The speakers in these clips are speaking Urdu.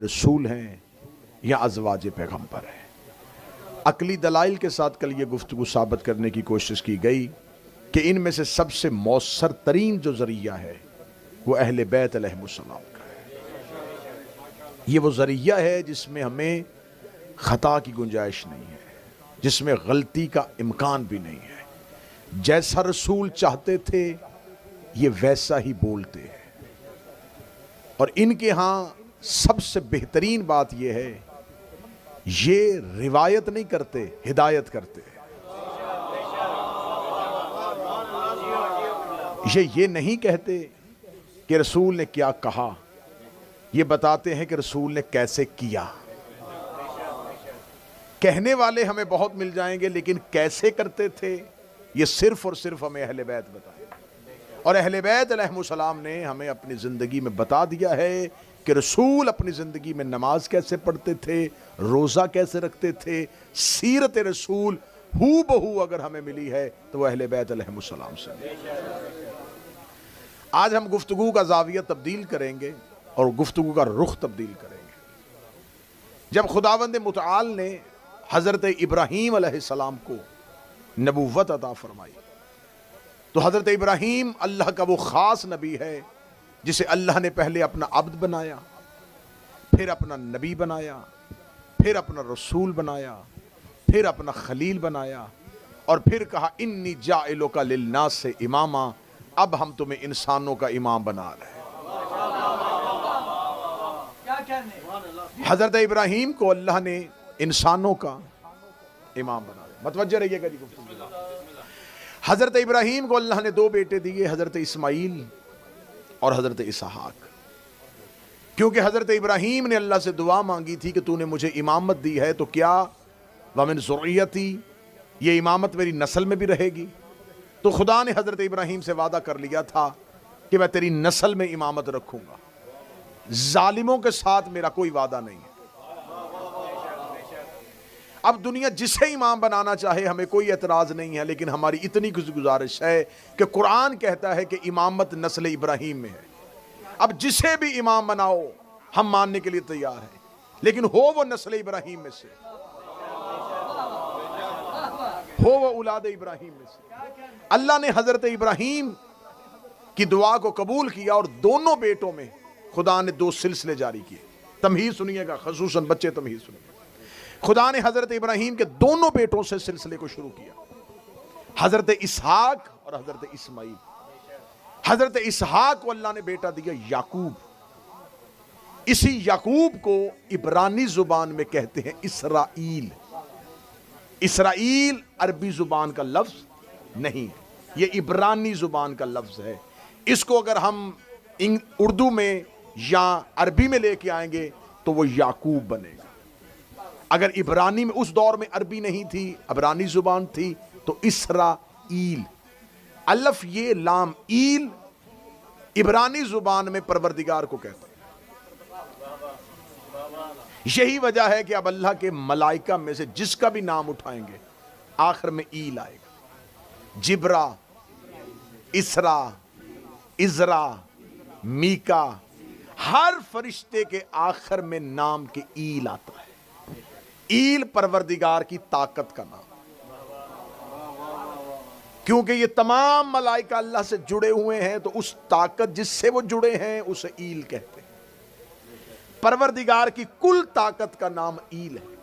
رسول ہیں یا ازواج پیغمبر ہیں۔ عقلی دلائل کے ساتھ کل یہ گفتگو ثابت کرنے کی کوشش کی گئی کہ ان میں سے سب سے مؤثر ترین جو ذریعہ ہے وہ اہل بیت علیہ السلام کا ہے۔ یہ وہ ذریعہ ہے جس میں ہمیں خطا کی گنجائش نہیں ہے، جس میں غلطی کا امکان بھی نہیں ہے۔ جیسا رسول چاہتے تھے یہ ویسا ہی بولتے ہیں، اور ان کے ہاں سب سے بہترین بات یہ ہے یہ روایت نہیں کرتے، ہدایت کرتے ہیں۔ یہ نہیں کہتے کہ رسول نے کیا کہا، یہ بتاتے ہیں کہ رسول نے کیسے کیا۔ کہنے والے ہمیں بہت مل جائیں گے، لیکن کیسے کرتے تھے یہ صرف اور صرف ہمیں اہل بیت بتائیں۔ اور اہل بیت علیہ السلام نے ہمیں اپنی زندگی میں بتا دیا ہے کہ رسول اپنی زندگی میں نماز کیسے پڑھتے تھے، روزہ کیسے رکھتے تھے۔ سیرت رسول ہو بہو اگر ہمیں ملی ہے تو وہ اہل بیت علیہ السلام سے۔ آج ہم گفتگو کا زاویہ تبدیل کریں گے اور گفتگو کا رخ تبدیل کریں گے۔ جب خداوند متعال نے حضرت ابراہیم علیہ السلام کو نبوت عطا فرمائی تو حضرت ابراہیم اللہ کا وہ خاص نبی ہے جسے اللہ نے پہلے اپنا عبد بنایا، پھر اپنا نبی بنایا، پھر اپنا رسول بنایا، پھر اپنا خلیل بنایا، اور پھر کہا انی جاعلک للناس اماما، اب ہم تمہیں انسانوں کا امام بنا رہے ہیں۔ حضرت ابراہیم کو اللہ نے انسانوں کا امام بنا رہے ہیں۔ متوجہ رہیے گا جی گفتگو۔ حضرت ابراہیم کو اللہ نے دو بیٹے دیے، حضرت اسماعیل اور حضرت اسحاق، کیونکہ حضرت ابراہیم نے اللہ سے دعا مانگی تھی کہ تو نے مجھے امامت دی ہے تو کیا وَمِن ذُرِّيَّتِي، یہ امامت میری نسل میں بھی رہے گی؟ تو خدا نے حضرت ابراہیم سے وعدہ کر لیا تھا کہ میں تیری نسل میں امامت رکھوں گا۔ ظالموں کے ساتھ میرا کوئی وعدہ نہیں ہے۔ اب دنیا جسے امام بنانا چاہے ہمیں کوئی اعتراض نہیں ہے، لیکن ہماری اتنی گزارش ہے کہ قرآن کہتا ہے کہ امامت نسل ابراہیم میں ہے۔ اب جسے بھی امام بناؤ ہم ماننے کے لیے تیار ہیں، لیکن ہو وہ نسل ابراہیم میں سے، ہو وہ اولاد ابراہیم میں سے۔ اللہ نے حضرت ابراہیم کی دعا کو قبول کیا اور دونوں بیٹوں میں خدا نے دو سلسلے جاری کیے۔ تمہید سنیے گا، خصوصاً بچے تمہید سنیے گا۔ خدا نے حضرت ابراہیم کے دونوں بیٹوں سے سلسلے کو شروع کیا، حضرت اسحاق اور حضرت اسماعیل۔ حضرت اسحاق کو اللہ نے بیٹا دیا یعقوب۔ اسی یعقوب کو عبرانی زبان میں کہتے ہیں اسرائیل۔ اسرائیل عربی زبان کا لفظ نہیں ہے، یہ عبرانی زبان کا لفظ ہے۔ اس کو اگر ہم اردو میں یا عربی میں لے کے آئیں گے تو وہ یعقوب بنے گا۔ اگر عبرانی میں، اس دور میں عربی نہیں تھی، عبرانی زبان تھی، تو اسرائیل، الف یہ لام ایل، عبرانی زبان میں پروردگار کو کہتے ہیں۔ یہی وجہ ہے کہ اب اللہ کے ملائکہ میں سے جس کا بھی نام اٹھائیں گے آخر میں ایل آئے گا۔ جبرا، اسرا، ازرا، میکا، ہر فرشتے کے آخر میں نام کے ایل آتا ہے۔ ایل پروردگار کی طاقت کا نام، کیونکہ یہ تمام ملائکہ اللہ سے جڑے ہوئے ہیں تو اس طاقت جس سے وہ جڑے ہیں اسے ایل کہتے ہیں۔ پروردگار کی کل طاقت کا نام ایل ہے۔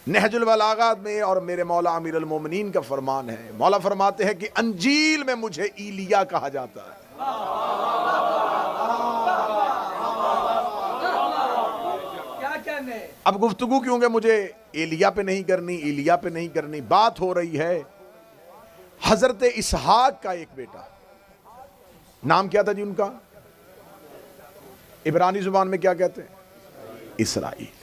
نہج البلاغہ میں اور میرے مولا امیر المومنین کا فرمان ہے، مولا فرماتے ہیں کہ انجیل میں مجھے ایلیا کہا جاتا ہے۔ اب گفتگو کیونکہ مجھے ایلیا پہ نہیں کرنی، ایلیا پہ نہیں کرنی، بات ہو رہی ہے حضرت اسحاق کا ایک بیٹا، نام کیا تھا جی ان کا؟ عبرانی زبان میں کیا کہتے ہیں؟ اسرائیل۔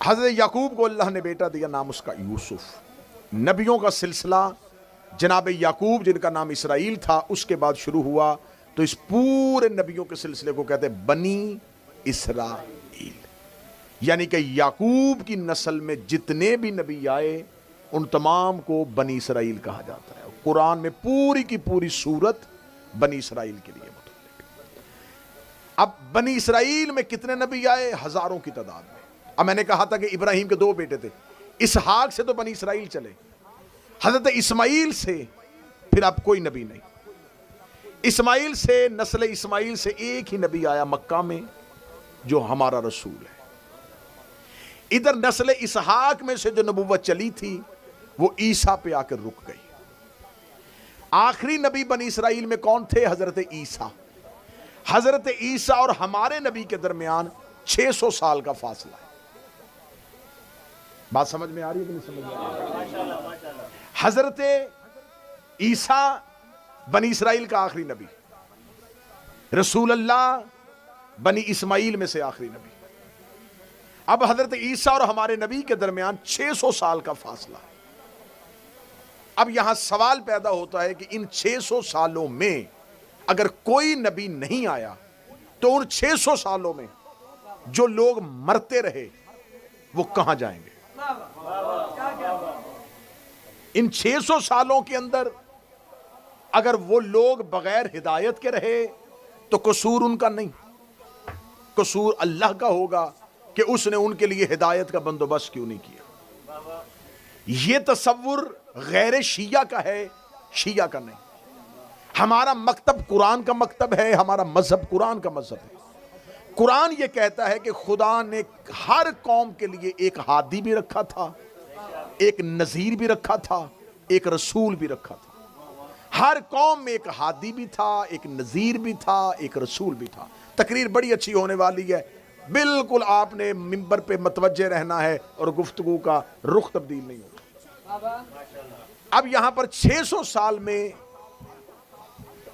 حضرت یعقوب کو اللہ نے بیٹا دیا، نام اس کا یوسف۔ نبیوں کا سلسلہ جناب یعقوب جن کا نام اسرائیل تھا اس کے بعد شروع ہوا، تو اس پورے نبیوں کے سلسلے کو کہتے ہیں بنی اسرائیل، یعنی کہ یعقوب کی نسل میں جتنے بھی نبی آئے ان تمام کو بنی اسرائیل کہا جاتا ہے۔ قرآن میں پوری کی پوری سورت بنی اسرائیل کے لیے متعلق۔ اب بنی اسرائیل میں کتنے نبی آئے؟ ہزاروں کی تعداد میں. اب میں نے کہا تھا کہ ابراہیم کے 2 بیٹے تھے. اسحاق سے تو بنی اسرائیل چلے, حضرت اسماعیل سے پھر اب کوئی نبی نہیں. اسماعیل سے, نسل اسماعیل سے ایک ہی نبی آیا مکہ میں جو ہمارا رسول ہے. ادھر نسل اسحاق میں سے جو نبوت چلی تھی وہ عیسیٰ پہ آ کر رک گئی. آخری نبی بنی اسرائیل میں کون تھے؟ حضرت عیسیٰ. حضرت عیسیٰ اور ہمارے نبی کے درمیان 600 سال کا فاصلہ ہے. بات سمجھ میں آ رہی ہے کہ نہیں سمجھ میں آ رہی؟ حضرت عیسیٰ بنی اسرائیل کا آخری نبی, رسول اللہ بنی اسماعیل میں سے آخری نبی. اب حضرت عیسیٰ اور ہمارے نبی کے درمیان 600 سال کا فاصلہ ہے. اب یہاں سوال پیدا ہوتا ہے کہ ان 600 سالوں میں اگر کوئی نبی نہیں آیا تو ان 600 سالوں میں جو لوگ مرتے رہے وہ کہاں جائیں گے؟ ان 600 سالوں کے اندر اگر وہ لوگ بغیر ہدایت کے رہے تو قصور ان کا نہیں, قصور اللہ کا ہوگا کہ اس نے ان کے لیے ہدایت کا بندوبست کیوں نہیں کیا. یہ تصور غیر شیعہ کا ہے, شیعہ کا نہیں. ہمارا مکتب قرآن کا مکتب ہے, ہمارا مذہب قرآن کا مذہب ہے. قرآن یہ کہتا ہے کہ خدا نے ہر قوم کے لیے ایک ہادی بھی رکھا تھا, ایک نذیر بھی رکھا تھا, ایک رسول بھی رکھا تھا. ہر قوم میں ایک ہادی بھی تھا, ایک نذیر بھی تھا, ایک رسول بھی تھا. تقریر بڑی اچھی ہونے والی ہے, بالکل آپ نے منبر پہ متوجہ رہنا ہے اور گفتگو کا رخ تبدیل نہیں ہوگا. اب یہاں پر 600 سال میں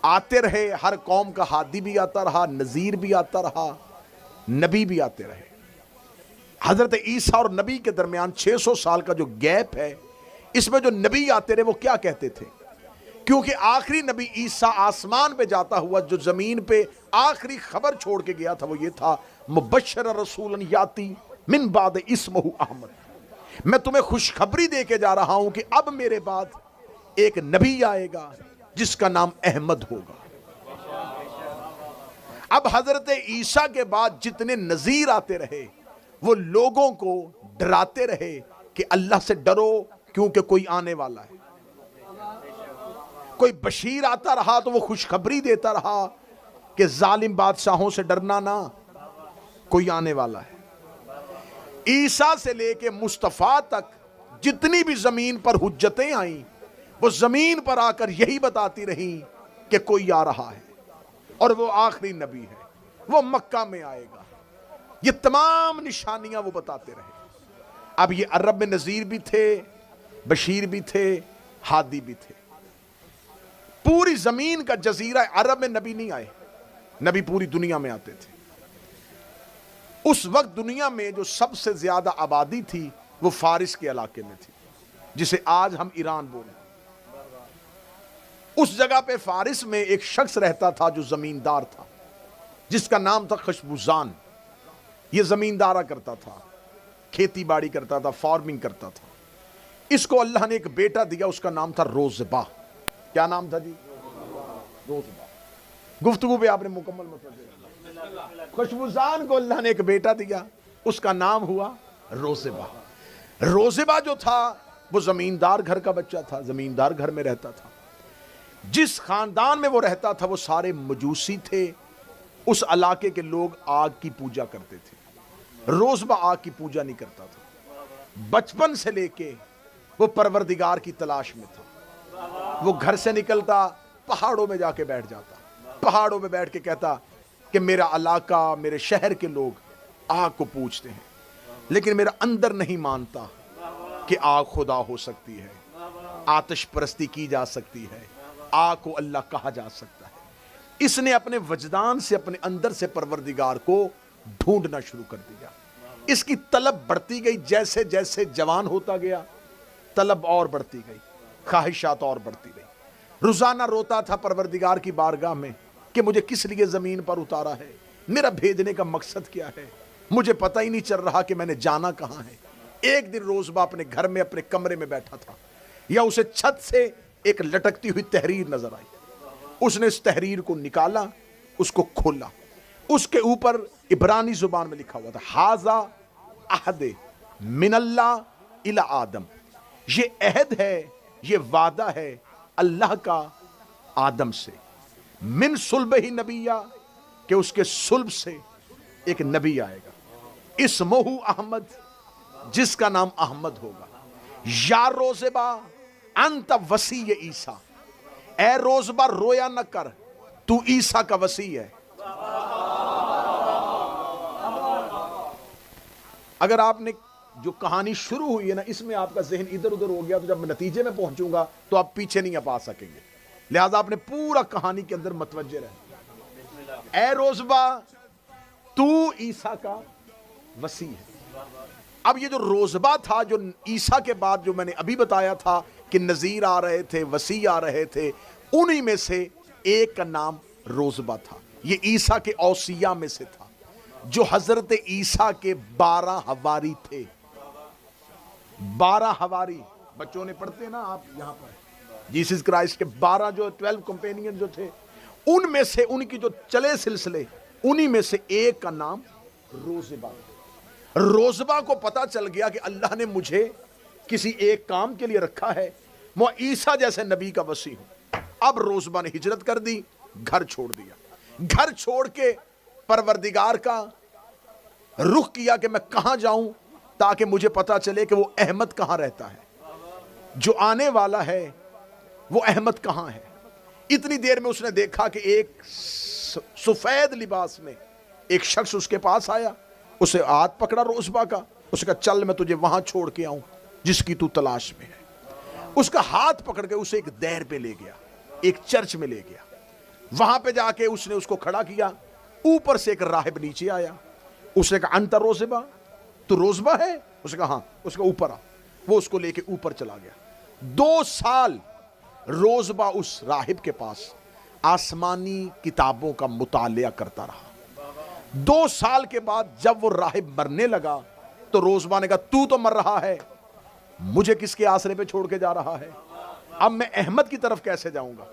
آتے رہے, ہر قوم کا ہادی بھی آتا رہا, نذیر بھی آتا رہا, نبی بھی آتے رہے. حضرت عیسیٰ اور نبی کے درمیان 600 سال کا جو گیپ ہے, اس میں جو نبی آتے رہے وہ کیا کہتے تھے؟ کیونکہ آخری نبی عیسیٰ آسمان پہ جاتا ہوا جو زمین پہ آخری خبر چھوڑ کے گیا تھا وہ یہ تھا, مبشر رسول یاتی من بعد اسمہ احمد, میں تمہیں خوشخبری دے کے جا رہا ہوں کہ اب میرے بعد ایک نبی آئے گا جس کا نام احمد ہوگا. اب حضرت عیسیٰ کے بعد جتنے نذیر آتے رہے وہ لوگوں کو ڈراتے رہے کہ اللہ سے ڈرو کیونکہ کوئی آنے والا ہے. کوئی بشیر آتا رہا تو وہ خوشخبری دیتا رہا کہ ظالم بادشاہوں سے ڈرنا نہ, کوئی آنے والا ہے. عیسیٰ سے لے کے مصطفیٰ تک جتنی بھی زمین پر حجتیں آئیں وہ زمین پر آ کر یہی بتاتی رہیں کہ کوئی آ رہا ہے اور وہ آخری نبی ہے, وہ مکہ میں آئے گا. یہ تمام نشانیاں وہ بتاتے رہے. اب یہ عرب میں نذیر بھی تھے, بشیر بھی تھے, ہادی بھی تھے. پوری زمین کا جزیرہ عرب میں نبی نہیں آئے, نبی پوری دنیا میں آتے تھے. اس وقت دنیا میں جو سب سے زیادہ آبادی تھی وہ فارس کے علاقے میں تھی, جسے آج ہم ایران بولیں. اس جگہ پہ فارس میں ایک شخص رہتا تھا جو زمیندار تھا, جس کا نام تھا خشبوزان. یہ زمیندارہ کرتا تھا, کھیتی باڑی کرتا تھا, فارمنگ کرتا تھا. اس کو اللہ نے ایک بیٹا دیا, اس کا نام تھا روزبا. کیا نام تھا جی؟ روزبا. گفتگو پہ آپ نے مکمل مطلب دیا. خشبوزان کو اللہ نے ایک بیٹا دیا, اس کا نام ہوا روزبا. روزبا جو تھا وہ زمیندار گھر کا بچہ تھا, زمیندار گھر میں رہتا تھا. جس خاندان میں وہ رہتا تھا وہ سارے مجوسی تھے. اس علاقے کے لوگ آگ کی پوجا کرتے تھے. روزبا آگ کی پوجا نہیں کرتا تھا. بچپن سے لے کے وہ پروردگار کی تلاش میں تھا. وہ گھر سے نکلتا, پہاڑوں میں جا کے بیٹھ جاتا, پہاڑوں میں بیٹھ کے کہتا کہ میرا علاقہ, میرے شہر کے لوگ آگ کو پوجتے ہیں, لیکن میرا اندر نہیں مانتا کہ آگ خدا ہو سکتی ہے, آتش پرستی کی جا سکتی ہے, آگ کو اللہ کہا جا سکتا ہے. اس نے اپنے وجدان سے, اپنے اندر سے پروردگار کو ڈھونڈنا شروع کر دیا. اس کی طلب بڑھتی گئی, جیسے جیسے جوان ہوتا گیا طلب اور بڑھتی گئی, خواہشات اور بڑھتی گئی. روزانہ روتا تھا پروردگار کی بارگاہ میں کہ مجھے کس لیے زمین پر اتارا ہے, میرا بھیجنے کا مقصد کیا ہے, مجھے پتہ ہی نہیں چل رہا کہ میں نے جانا کہاں ہے. ایک دن روزبا اپنے گھر میں, اپنے کمرے میں بیٹھا تھا, یا اسے چھت سے ایک لٹکتی ہوئی تحریر نظر آئی. اس نے اس تحریر کو نکالا, اس کو کھولا. اس کے اوپر عبرانی زبان میں لکھا ہوا تھا ھذا عہد من اللہ الی آدم، یہ عہد ہے، یہ وعدہ ہے اللہ کا آدم سے، من صلبہ نبیہ، کہ اس کے صلب سے ایک نبی آئے گا، اسمہ احمد، جس کا نام احمد ہوگا، یا روزبا انت وصی عیسیٰ، اے روزبا رویا نہ کر، تو عیسیٰ کا وصی ہے۔ اگر آپ نے جو کہانی شروع ہوئی ہے نا، اس میں آپ کا ذہن ادھر ادھر ہو گیا تو جب میں نتیجے میں پہنچوں گا تو آپ پیچھے نہیں آپ آ سکیں گے، لہذا آپ نے پورا کہانی کے اندر متوجہ رہنا۔ اے روزبا تو عیسیٰ کا وصی ہے۔ اب یہ جو روزبا تھا، جو عیسیٰ کے بعد جو میں نے ابھی بتایا تھا کہ نذیر آ رہے تھے، وصی آ رہے تھے، انہی میں سے ایک کا نام روزبا تھا۔ یہ عیسیٰ کے اوصیاء میں سے تھا، جو حضرت عیسیٰ کے 12 حواری تھے۔ 12 حواری بچوں نے پڑھتے نا آپ یہاں پر، جیسس کرائسٹ کے 12 جو 12 کمپینین جو تھے، ان میں سے ان کی جو چلے سلسلے، انہی میں سے ایک کا نام روزبا۔ روزبا کو پتا چل گیا کہ اللہ نے مجھے کسی ایک کام کے لیے رکھا ہے، میں عیسیٰ جیسے نبی کا وصی ہوں۔ اب روزبا نے ہجرت کر دی، گھر چھوڑ دیا، گھر چھوڑ کے پروردگار کا رخ کیا کہ میں کہاں جاؤں تاکہ مجھے پتا چلے کہ وہ احمد کہاں رہتا ہے، جو آنے والا ہے وہ احمد کہاں ہے۔ اتنی دیر میں اس نے دیکھا کہ ایک سفید لباس میں ایک شخص اس کے پاس آیا، اسے ہاتھ پکڑا روزبا کا، اسے کہا چل میں تجھے وہاں چھوڑ کے آؤں جس کی تو تلاش میں ہے۔ اس کا ہاتھ پکڑ کے اسے ایک دیر پہ لے گیا، ایک چرچ میں لے گیا، وہاں پہ جا کے اس نے اس کو کھڑا کیا، اوپر سے ایک راہب نیچے آیا، اس نے کہا انت روزبا، تو روزبا ہے؟ اس نے کہا ہاں، اس کا اوپر آ، وہ اس کو لے کے اوپر چلا گیا۔ 2 سال روزبا اس راہب کے پاس آسمانی کتابوں کا مطالعہ کرتا رہا۔ 2 سال کے بعد جب وہ راہب مرنے لگا تو روزبا نے کہا تو مر رہا ہے، مجھے کس کے آسرے پہ چھوڑ کے جا رہا ہے؟ اب میں احمد کی طرف کیسے جاؤں گا؟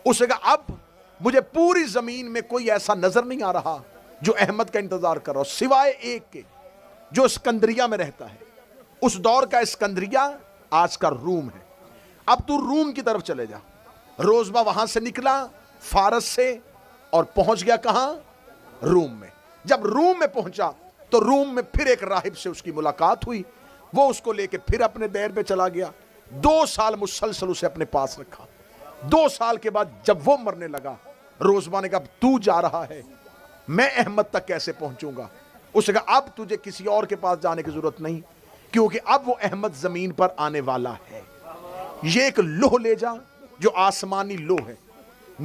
اس نے کہا اب مجھے پوری زمین میں کوئی ایسا نظر نہیں آ رہا جو احمد کا انتظار کر رہا ہو، سوائے ایک کے جو اسکندریہ میں رہتا ہے۔ اس دور کا اسکندریہ آج کا روم ہے، اب تو روم کی طرف چلے جا۔ روزبا وہاں سے نکلا فارس سے اور پہنچ گیا کہاں؟ روم میں۔ جب روم میں پہنچا تو روم میں پھر ایک راہب سے اس کی ملاقات ہوئی، وہ اس کو لے کے پھر اپنے دیر پہ چلا گیا۔ 2 سال مسلسل اسے اپنے پاس رکھا۔ 2 سال کے بعد جب وہ مرنے لگا، روزبا نے کہا تو جا رہا ہے، میں احمد تک کیسے پہنچوں گا؟ اس نے کہا اب تجھے کسی اور کے پاس جانے کی ضرورت نہیں، کیونکہ اب وہ احمد زمین پر آنے والا ہے۔ یہ ایک لوح لے جا جو آسمانی لوح ہے،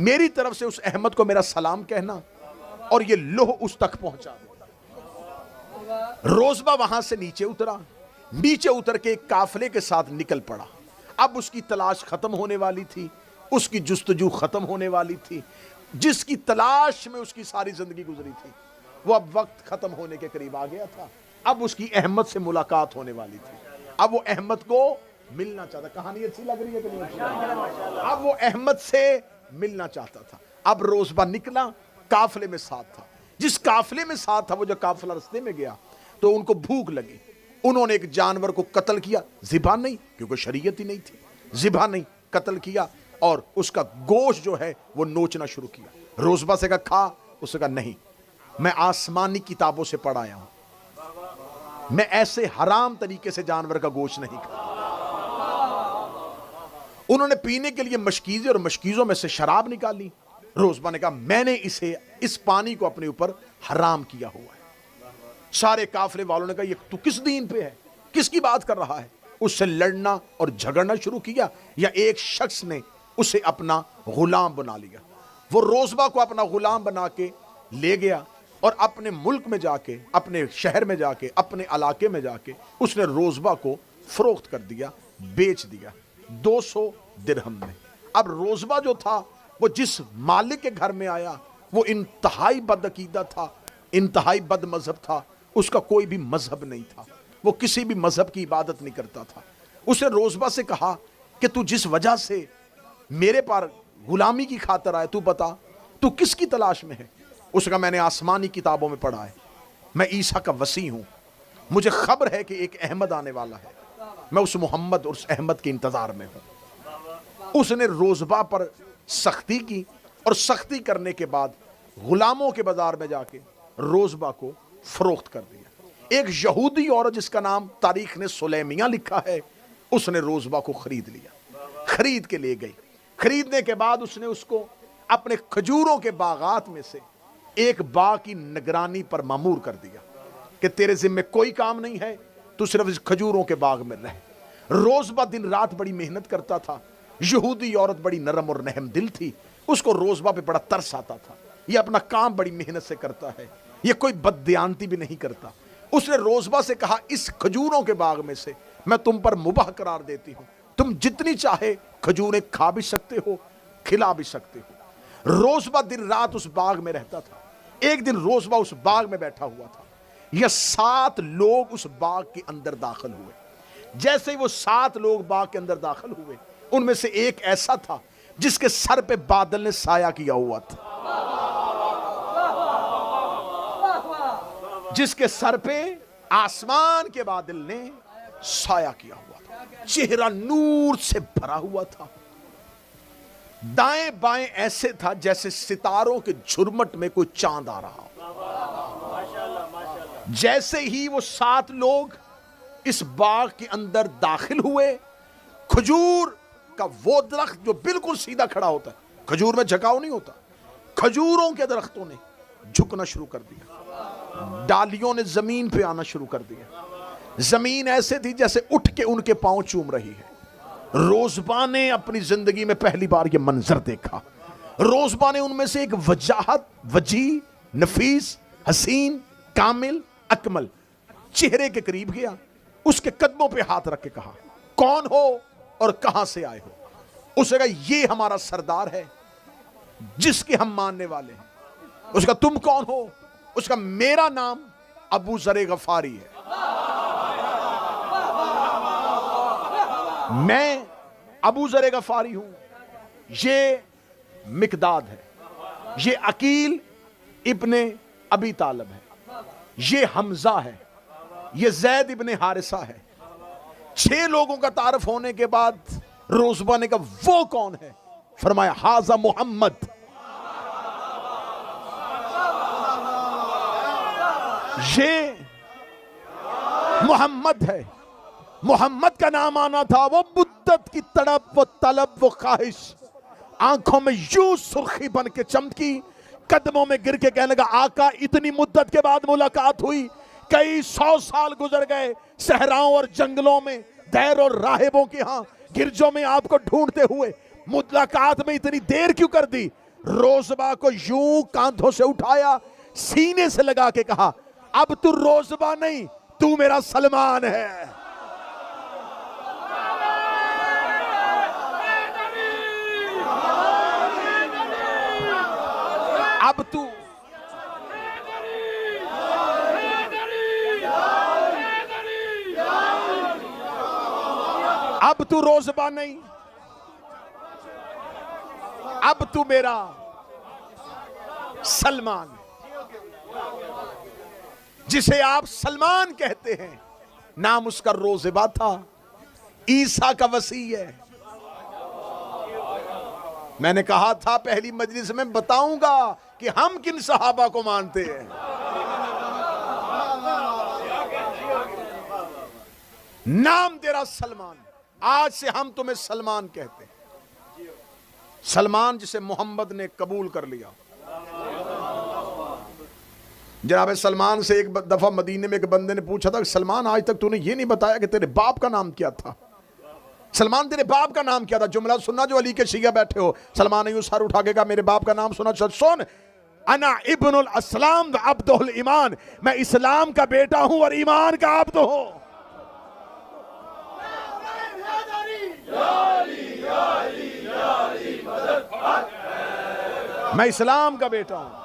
میری طرف سے اس احمد کو میرا سلام کہنا، اور یہ لوح اس تک پہنچا دے۔ روزبا وہاں سے نیچے اترا، نیچے اتر کے ایک قافلے کے ساتھ نکل پڑا۔ اب اس کی تلاش ختم ہونے والی تھی، اس کی جستجو ختم ہونے والی تھی، جس کی تلاش میں اس کی ساری زندگی گزری تھی، وہ اب وقت ختم ہونے کے قریب آ گیا تھا۔ اب اس کی احمد سے ملاقات ہونے والی تھی، اب وہ احمد کو ملنا چاہتا۔ کہانی اچھی لگ رہی ہے کہ نہیں اچھی لگ رہی ہے؟ اب وہ احمد سے ملنا چاہتا تھا۔ اب روزبا نکلا، قافلے میں ساتھ تھا، جس قافلے میں ساتھ تھا وہ جو قافلہ رستے میں گیا تو ان کو بھوک لگی، انہوں نے ایک جانور کو قتل کیا، ذبح نہیں کیونکہ شریعت ہی نہیں تھی، ذبح نہیں، قتل کیا، اور اس کا گوشت جو ہے وہ نوچنا شروع کیا۔ روزبا سے کہا کھا، اس نے کہا نہیں، میں آسمانی کتابوں سے پڑھ آیا ہوں، میں ایسے حرام طریقے سے جانور کا گوشت نہیں کھاتا۔ انہوں نے پینے کے لیے مشکیزیں اور مشکیزوں میں سے شراب نکالی۔ روزبا نے کہا میں نے اس پانی کو اپنے اوپر حرام کیا ہوا ہے۔ سارے قافلے والوں نے کہا یہ تو کس دین پہ ہے، کس کی بات کر رہا ہے؟ اس سے لڑنا اور جھگڑنا شروع کیا، یا ایک شخص نے اسے اپنا غلام بنا لیا۔ وہ روزبا کو اپنا غلام بنا کے لے گیا اور اپنے ملک میں جا کے، اپنے شہر میں جا کے، اپنے علاقے میں جا کے اس نے روزبا کو فروخت کر دیا، بیچ دیا 200 درہم میں۔ اب روزبا جو تھا وہ جس مالک کے گھر میں آیا وہ انتہائی بدعقیدہ تھا، انتہائی بد مذہب تھا، اس کا کوئی بھی مذہب نہیں تھا، وہ کسی بھی مذہب کی عبادت نہیں کرتا تھا۔ اس نے روزبا سے کہا کہ تو جس وجہ سے میرے پاس غلامی کی خاطر آئے، تو بتا تو کس کی تلاش میں ہے؟ اس کا میں نے آسمانی کتابوں میں پڑھا ہے، میں عیسیٰ کا وسیع ہوں، مجھے خبر ہے کہ ایک احمد آنے والا ہے، میں اس محمد اور اس احمد کے انتظار میں ہوں۔ اس نے روزبہ پر سختی کی اور سختی کرنے کے بعد غلاموں کے بازار میں جا کے روزبہ کو فروخت کر دیا۔ ایک یہودی عورت جس کا نام تاریخ نے سلیمیہ لکھا ہے، اس نے روزبہ کو خرید لیا، خرید کے لے گئی۔ خریدنے کے بعد اس نے اس کو اپنے کھجوروں کے باغات میں سے ایک باغ کی نگرانی پر مامور کر دیا کہ تیرے ذمہ کوئی کام نہیں ہے، تو صرف اس کھجوروں کے باغ میں رہ۔ روزبہ دن رات بڑی محنت کرتا تھا، یہودی عورت بڑی نرم اور رحم دل تھی، اس کو روزبہ پہ بڑا ترس آتا تھا، یہ اپنا کام بڑی محنت سے کرتا ہے، یہ کوئی بددیانتی بھی نہیں کرتا۔ اس نے روزبہ سے کہا اس کھجوروں کے باغ میں سے میں تم پر مباح قرار دیتی ہوں، تم جتنی چاہے کھجوریں کھا بھی سکتے ہو، کھلا بھی سکتے ہو۔ روزبہ دن رات اس باغ میں رہتا تھا۔ ایک دن روزبہ اس باغ میں بیٹھا ہوا تھا، یہ 7 لوگ اس باغ کے اندر داخل ہوئے۔ جیسے ہی وہ 7 لوگ باغ کے اندر داخل ہوئے، ان میں سے ایک ایسا تھا جس کے سر پہ بادل نے سایہ کیا ہوا تھا، جس کے سر پہ آسمان کے بادل نے سایہ کیا ہوا تھا، چہرہ نور سے بھرا ہوا تھا، دائیں بائیں ایسے تھا جیسے ستاروں کے جھرمٹ میں کوئی چاند آ رہا ہو۔ جیسے ہی وہ 7 لوگ اس باغ کے اندر داخل ہوئے، کھجور کا وہ درخت جو بالکل سیدھا کھڑا ہوتا ہے، کھجور میں جھکاؤ نہیں ہوتا، کھجوروں کے درختوں نے جھکنا شروع کر دیا، ڈالیوں نے زمین پہ آنا شروع کر دیا، زمین ایسے تھی جیسے اٹھ کے ان کے پاؤں چوم رہی ہے۔ روزبہ نے اپنی زندگی میں پہلی بار یہ منظر دیکھا۔ روزبہ نے ان میں سے ایک وجاہت، وجیح، نفیس، حسین، کامل، اکمل چہرے کے قریب گیا، اس کے قدموں پہ ہاتھ رکھ کے کہا کون ہو اور کہاں سے آئے ہو؟ اس نے کہا یہ ہمارا سردار ہے جس کے ہم ماننے والے ہیں۔ اس کا تم کون ہو؟ اس کا میرا نام ابو ذر غفاری ہے، میں ابو ذر غفاری ہوں، یہ مقداد ہے، یہ عقیل ابن ابی طالب ہے، یہ حمزہ ہے، یہ زید ابن حارثہ ہے۔ 6 لوگوں کا تعارف ہونے کے بعد روزبہ نے کہا وہ کون ہے؟ فرمایا ھذا محمد، یہ محمد ہے۔ محمد کا نام آنا تھا، وہ مدت کی تڑپ، وہ طلب، وہ خواہش، آنکھوں میں یوں سرخی بن کے چمکی، قدموں میں گر کے کہنے لگا آقا اتنی مدت کے بعد ملاقات ہوئی، کئی 100 سال گزر گئے صحراؤں اور جنگلوں میں، دیر اور راہبوں کے ہاں گرجوں میں آپ کو ڈھونڈتے ہوئے، ملاقات میں اتنی دیر کیوں کر دی؟ روزبہ کو یوں کاندھوں سے اٹھایا، سینے سے لگا کے کہا اب تو روزبہ نہیں، تو میرا سلمان ہے۔ اب تو روزبہ نہیں، اب تو میرا سلمان، جسے آپ سلمان کہتے ہیں، نام اس کا روزبہ تھا، عیسیٰ کا وسیع ہے۔ میں نے کہا تھا پہلی مجلس میں بتاؤں گا کہ ہم کن صحابہ کو مانتے ہیں۔ نام تیرا سلمان، آج سے ہم تمہیں سلمان کہتے ہیں، سلمان جسے محمد نے قبول کر لیا۔ جناب سلمان سے ایک دفعہ مدینے میں ایک بندے نے پوچھا تھا سلمان آج تک تو نے یہ نہیں بتایا کہ تیرے باپ کا نام کیا تھا؟ سلمان تیرے باپ کا نام کیا تھا؟ جملہ سننا جو علی کے شیعہ بیٹھے ہو۔ سلمان نے یوں سر اٹھا کے کہا میرے باپ کا نام سنا؟ سن، انا ابن الاسلام عبد الایمان، میں اسلام کا بیٹا ہوں اور ایمان کا عبد ہوں۔ میں اسلام کا بیٹا ہوں۔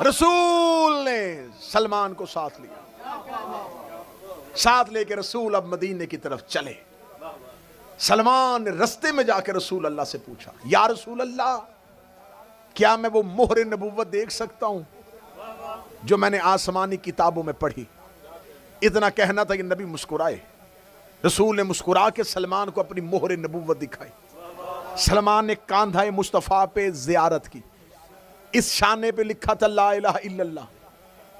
رسول نے سلمان کو ساتھ لیا، ساتھ لے کے رسول اب مدینے کی طرف چلے۔ سلمان نے رستے میں جا کے رسول اللہ سے پوچھا یا رسول اللہ کیا میں وہ مہر نبوت دیکھ سکتا ہوں جو میں نے آسمانی کتابوں میں پڑھی؟ اتنا کہنا تھا کہ نبی مسکرائے. رسول نے مسکرا کے سلمان کو اپنی مہر نبوت دکھائی. سلمان نے کاندھائے مصطفیٰ پہ زیارت کی. اس شانے پہ لکھا تھا لا الہ الا اللہ،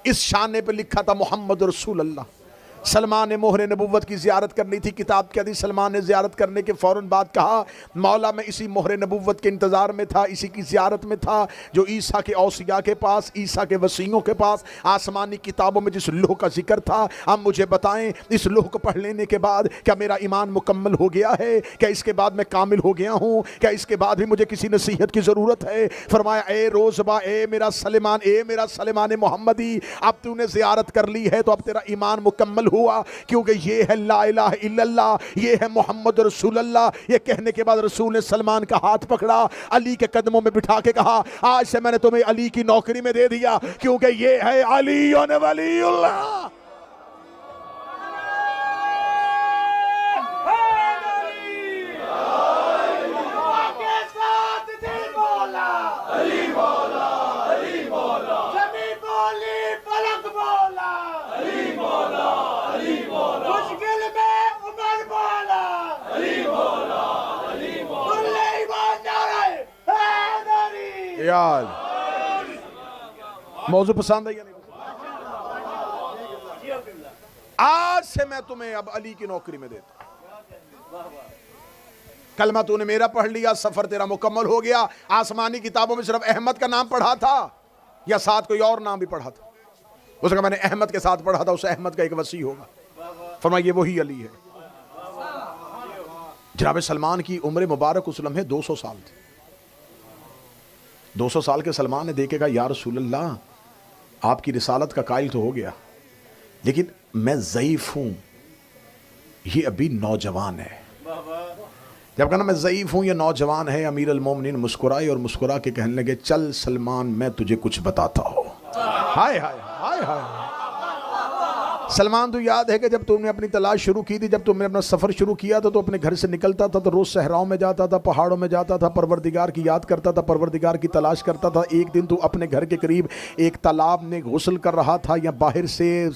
اس شانے پہ لکھا تھا محمد رسول اللہ. سلمان نے مہر نبوت کی زیارت کرنی تھی. کتاب کیا تھی؟ سلمان نے زیارت کرنے کے فوراً بعد کہا مولا میں اسی مہر نبوت کے انتظار میں تھا، اسی کی زیارت میں تھا جو عیسیٰ کے اوصیاء کے پاس، عیسیٰ کے وصیوں کے پاس آسمانی کتابوں میں جس لوح کا ذکر تھا. اب مجھے بتائیں اس لوح کو پڑھ لینے کے بعد کیا میرا ایمان مکمل ہو گیا ہے؟ کیا اس کے بعد میں کامل ہو گیا ہوں؟ کیا اس کے بعد بھی مجھے کسی نصیحت کی ضرورت ہے؟ فرمایا اے روزبا، اے میرا سلمان، اے میرا سلمان محمدی، اب تو نے زیارت کر لی ہے تو اب تیرا ایمان مکمل ہوا، کیونکہ یہ ہے لا الہ الا اللہ، یہ ہے محمد رسول اللہ. یہ کہنے کے بعد رسول نے سلمان کا ہاتھ پکڑا، علی کے قدموں میں بٹھا کے کہا آج سے میں نے تمہیں علی کی نوکری میں دے دیا، کیونکہ یہ ہے علی ولی اللہ. یار موضوع پسند ہے یا نہیں؟ آج سے میں تمہیں اب علی کی نوکری میں دیتا ہوں. کلمہ تو نے میرا پڑھ لیا، سفر تیرا مکمل ہو گیا. آسمانی کتابوں میں صرف احمد کا نام پڑھا تھا یا ساتھ کوئی اور نام بھی پڑھا تھا؟ اس نے کہا میں نے احمد کے ساتھ پڑھا تھا، اس احمد کا ایک وصی ہوگا. فرمایا یہ وہی علی ہے. جناب سلمان کی عمر مبارک اس لمحے 200 سال تھی. 200 سال کے سلمان نے دیکھے گا یا رسول اللہ آپ کی رسالت کا قائل تو ہو گیا، لیکن میں ضعیف ہوں، یہ ابھی نوجوان ہے. جب کہنا میں ضعیف ہوں، یہ نوجوان ہے، امیر المومنین مسکرائے اور مسکرا کے کہنے لگے چل سلمان میں تجھے کچھ بتاتا ہوں. ہائے ہائے ہائے ہائے. سلمان تو یاد ہے کہ جب تم نے اپنی تلاش شروع کی تھی، جب تم نے اپنا سفر شروع کیا تھا تو اپنے گھر سے نکلتا تھا تو روز صحراؤں میں جاتا تھا، پہاڑوں میں جاتا تھا، پروردگار کی یاد کرتا تھا، پروردگار کی تلاش کرتا تھا. ایک دن تو اپنے گھر کے قریب ایک تالاب میں غسل کر رہا تھا، یا باہر سے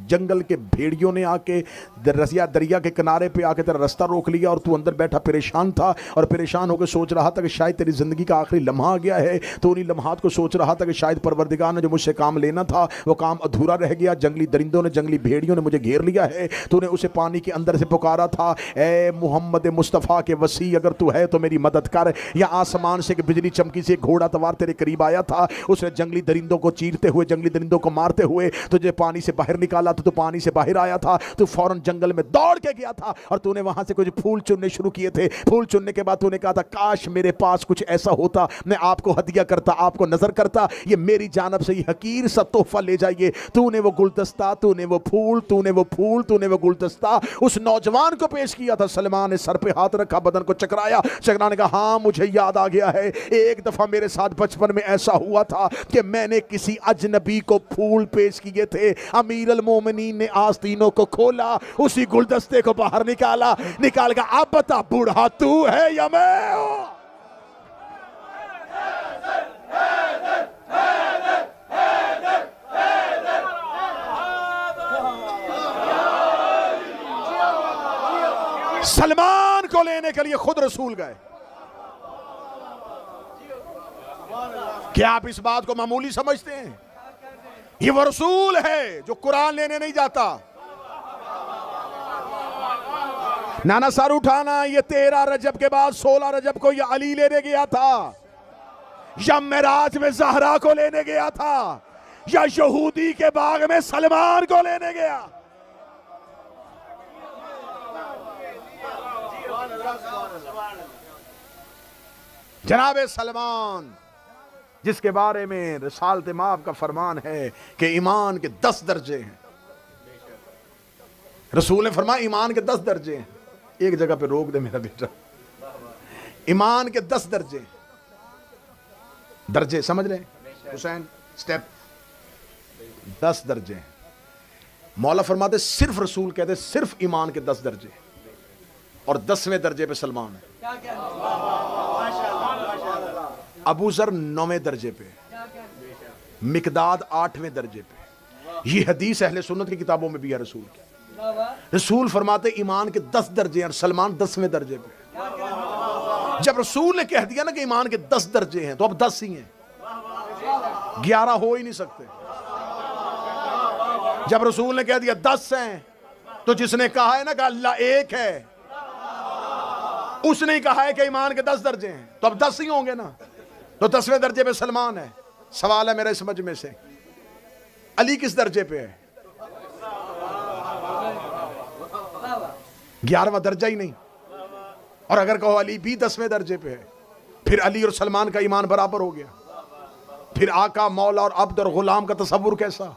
جنگل کے بھیڑیوں نے آ کے دریا کے کنارے پہ آ کے تیرا رستہ روک لیا اور تو اندر بیٹھا پریشان تھا اور پریشان ہو کے سوچ رہا تھا کہ شاید تیری زندگی کا آخری لمحہ آ گیا ہے. تو انہی لمحات کو سوچ رہا تھا کہ شاید پروردگار نے جو مجھ سے کام لینا تھا وہ کام ادھورا رہ گیا، جنگلی درندوں نے، جنگلی بھیڑیوں نے مجھے گھیر لیا ہے. تو نے اسے پانی کے اندر سے پکارا تھا اے محمد مصطفیٰ کے وصی اگر تو ہے تو میری مدد کر. یا آسمان سے بجلی چمکی سے گھوڑا توار تیرے قریب آیا تھا، اس نے جنگلی درندوں کو چیرتے ہوئے، جنگلی درندوں کو مارتے ہوئے تجھے پانی سے باہر نکالا. تو پانی سے باہر آیا تھا، تو فوراً جنگل میں دوڑ کے گیا تھا اور تو نے وہاں سے کچھ پھول چننے شروع کیے تھے. پھول چننے کے بعد تو نے کہا تھا کاش میرے پاس کچھ ایسا ہوتا، میں آپ کو ہدیہ کرتا، آپ کو نظر کرتا، یہ میری جانب سے یہ حقیر سا تحفہ لے جائیے. تو نے وہ گلدستہ، تو نے وہ پھول، تو نے وہ پھول، تو نے وہ گلدستہ اس نوجوان کو پیش کیا تھا. سلمان نے سر پہ ہاتھ رکھا، بدن کو چکرایا، چکرانے کا ہاں مجھے یاد آ گیا ہے، ایک دفعہ میرے ساتھ بچپن میں ایسا ہوا تھا کہ میں نے کسی اجنبی کو پھول پیش کیے تھے. امیر المومنین نے آستینوں کو کھولا، اسی گلدستے کو باہر نکال کا اب بتا بوڑھا تو ہے یا میں ہوں؟ سلمان کو لینے کے لیے خود رسول گئے. کیا آپ اس بات کو معمولی سمجھتے ہیں؟ یہ وہ رسول ہے جو قرآن لینے نہیں جاتا. نانا سر اٹھانا، یہ 13 رجب کے بعد 16 رجب کو یہ علی لینے گیا تھا، یا معراج میں زہرا کو لینے گیا تھا، یا یہودی کے باغ میں سلمان کو لینے گیا. جناب سلمان جس کے بارے میں رسالت مآب کا فرمان ہے کہ ایمان کے 10 درجے ہیں. رسول نے فرمایا ایمان کے 10 درجے ہیں. ایک جگہ پہ روک دے میرا بیٹا. ایمان کے 10 درجے، درجے سمجھ رہے ہیں حسین؟ سٹیپ 10 درجے ہیں. مولا فرماتے صرف رسول کہتے صرف ایمان کے 10 درجے، اور 10ویں درجے پہ سلمان ہے. ابو ذر 9ویں درجے پہ، مقداد 8ویں درجے پہ. یہ حدیث اہل سنت کی کتابوں میں بھی ہے رسول کی. رسول فرماتے ایمان کے 10 درجے ہیں اور سلمان 10ویں درجے پہ. جب رسول نے کہہ دیا نا کہ ایمان کے 10 درجے ہیں تو اب 10 ہی ہیں، 11 ہو ہی نہیں سکتے. جب رسول نے کہہ دیا 10 ہیں تو جس نے کہا ہے نا کہ اللہ ایک ہے، اس نے کہا ہے کہ ایمان کے 10 درجے ہیں تو اب 10 ہی ہوں گے نا. تو 10ویں درجے پہ سلمان ہے. سوال ہے میرے سمجھ میں سے، علی کس درجے پہ ہے؟ 11واں درجہ ہی نہیں. اور اگر کہو علی بھی 10ویں درجے پہ ہے، پھر علی اور سلمان کا ایمان برابر ہو گیا. پھر آقا، مولا اور عبد اور غلام کا تصور کیسا؟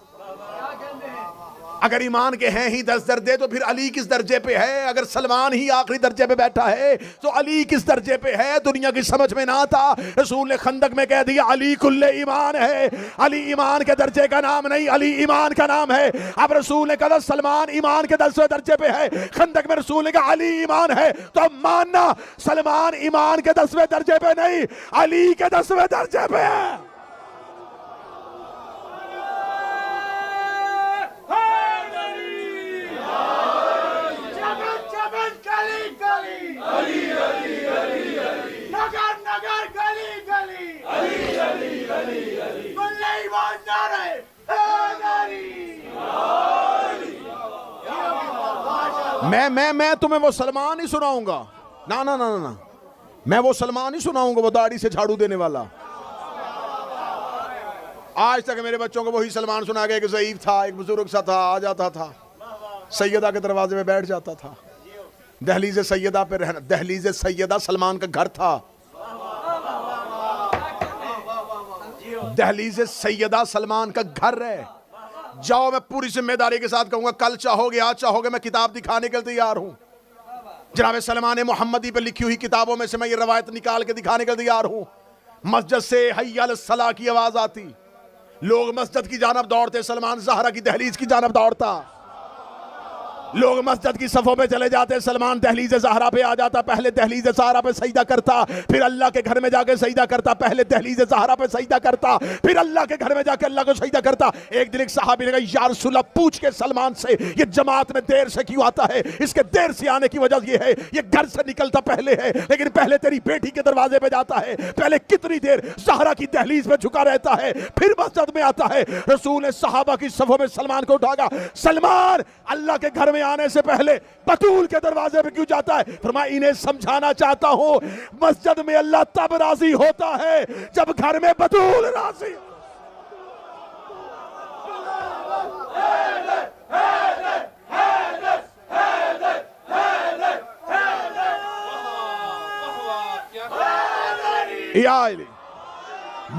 اگر ایمان کے ہیں ہی 10 درجے تو پھر علی کس درجے پہ ہے؟ اگر سلمان ہی آخری درجے پہ بیٹھا ہے تو علی کس درجے پہ ہے؟ دنیا کی سمجھ میں نہ آتا. رسول نے خندق میں کہہ دیا علی کل ایمان ہے. علی ایمان کے درجے کا نام نہیں، علی ایمان کا نام ہے. اب رسول نے کہا سلمان ایمان کے 10ویں درجے پہ ہے. خندق میں رسول نے کہا علی ایمان ہے، تو اب ماننا سلمان ایمان کے 10ویں درجے پہ نہیں، علی کے 10ویں درجے پہ ہے. میں تمہیں وہ سلمان ہی سناؤں گا. نا میں وہ سلمان ہی سناؤں گا وہ داڑھی سے جھاڑو دینے والا. آج تک میرے بچوں کو وہی سلمان سنا گیا کہ ضعیف تھا، ایک بزرگ سا تھا، آ جاتا تھا سیدہ کے دروازے میں بیٹھ جاتا تھا. دہلیز سیدہ پہ رہنا. دہلیز سیدہ سلمان کا گھر تھا. دہلیز سیدہ سلمان کا گھر ہے. جاؤ، میں پوری ذمہ داری کے ساتھ کہوں گا، کل چاہو گے آج چاہو گے میں کتاب دکھانے کے لیے تیار ہوں. جناب سلمان محمدی پہ لکھی ہوئی کتابوں میں سے میں یہ روایت نکال کے دکھانے کے لیے تیار ہوں. مسجد سے حی علی الصلاۃ کی آواز آتی، لوگ مسجد کی جانب دوڑتے، سلمان زہرا کی دہلیز کی جانب دوڑتا. لوگ مسجد کی صفوں پہ چلے جاتے، سلمان دہلیز زہرا پہ آ جاتا. پہلے دہلیز زہرا پہ سجدہ کرتا، پھر اللہ کے گھر میں جا کے سجدہ کرتا. پہلے دہلیز زہرا پہ سجدہ کرتا، پھر اللہ کے گھر میں جا کے اللہ کو سجدہ کرتا. ایک دن ایک صحابی نے کہا یا رسول اللہ، پوچھ کے سلمان سے یہ جماعت میں دیر سے کیوں آتا ہے؟ اس کے دیر سے آنے کی وجہ یہ ہے یہ گھر سے نکلتا پہلے ہے، لیکن پہلے تیری بیٹی کے دروازے پہ جاتا ہے. پہلے کتنی دیر زہرا کی دہلیز پہ جھکا رہتا ہے، پھر مسجد میں آتا ہے. رسول نے صحابہ کی صفوں میں سلمان کو اٹھا گا، سلمان اللہ کے گھر میں آنے سے پہلے بطول کے دروازے پہ کیوں جاتا ہے؟ فرمایا انہیں سمجھانا چاہتا ہوں مسجد میں اللہ تب راضی ہوتا ہے جب گھر میں بطول راضی.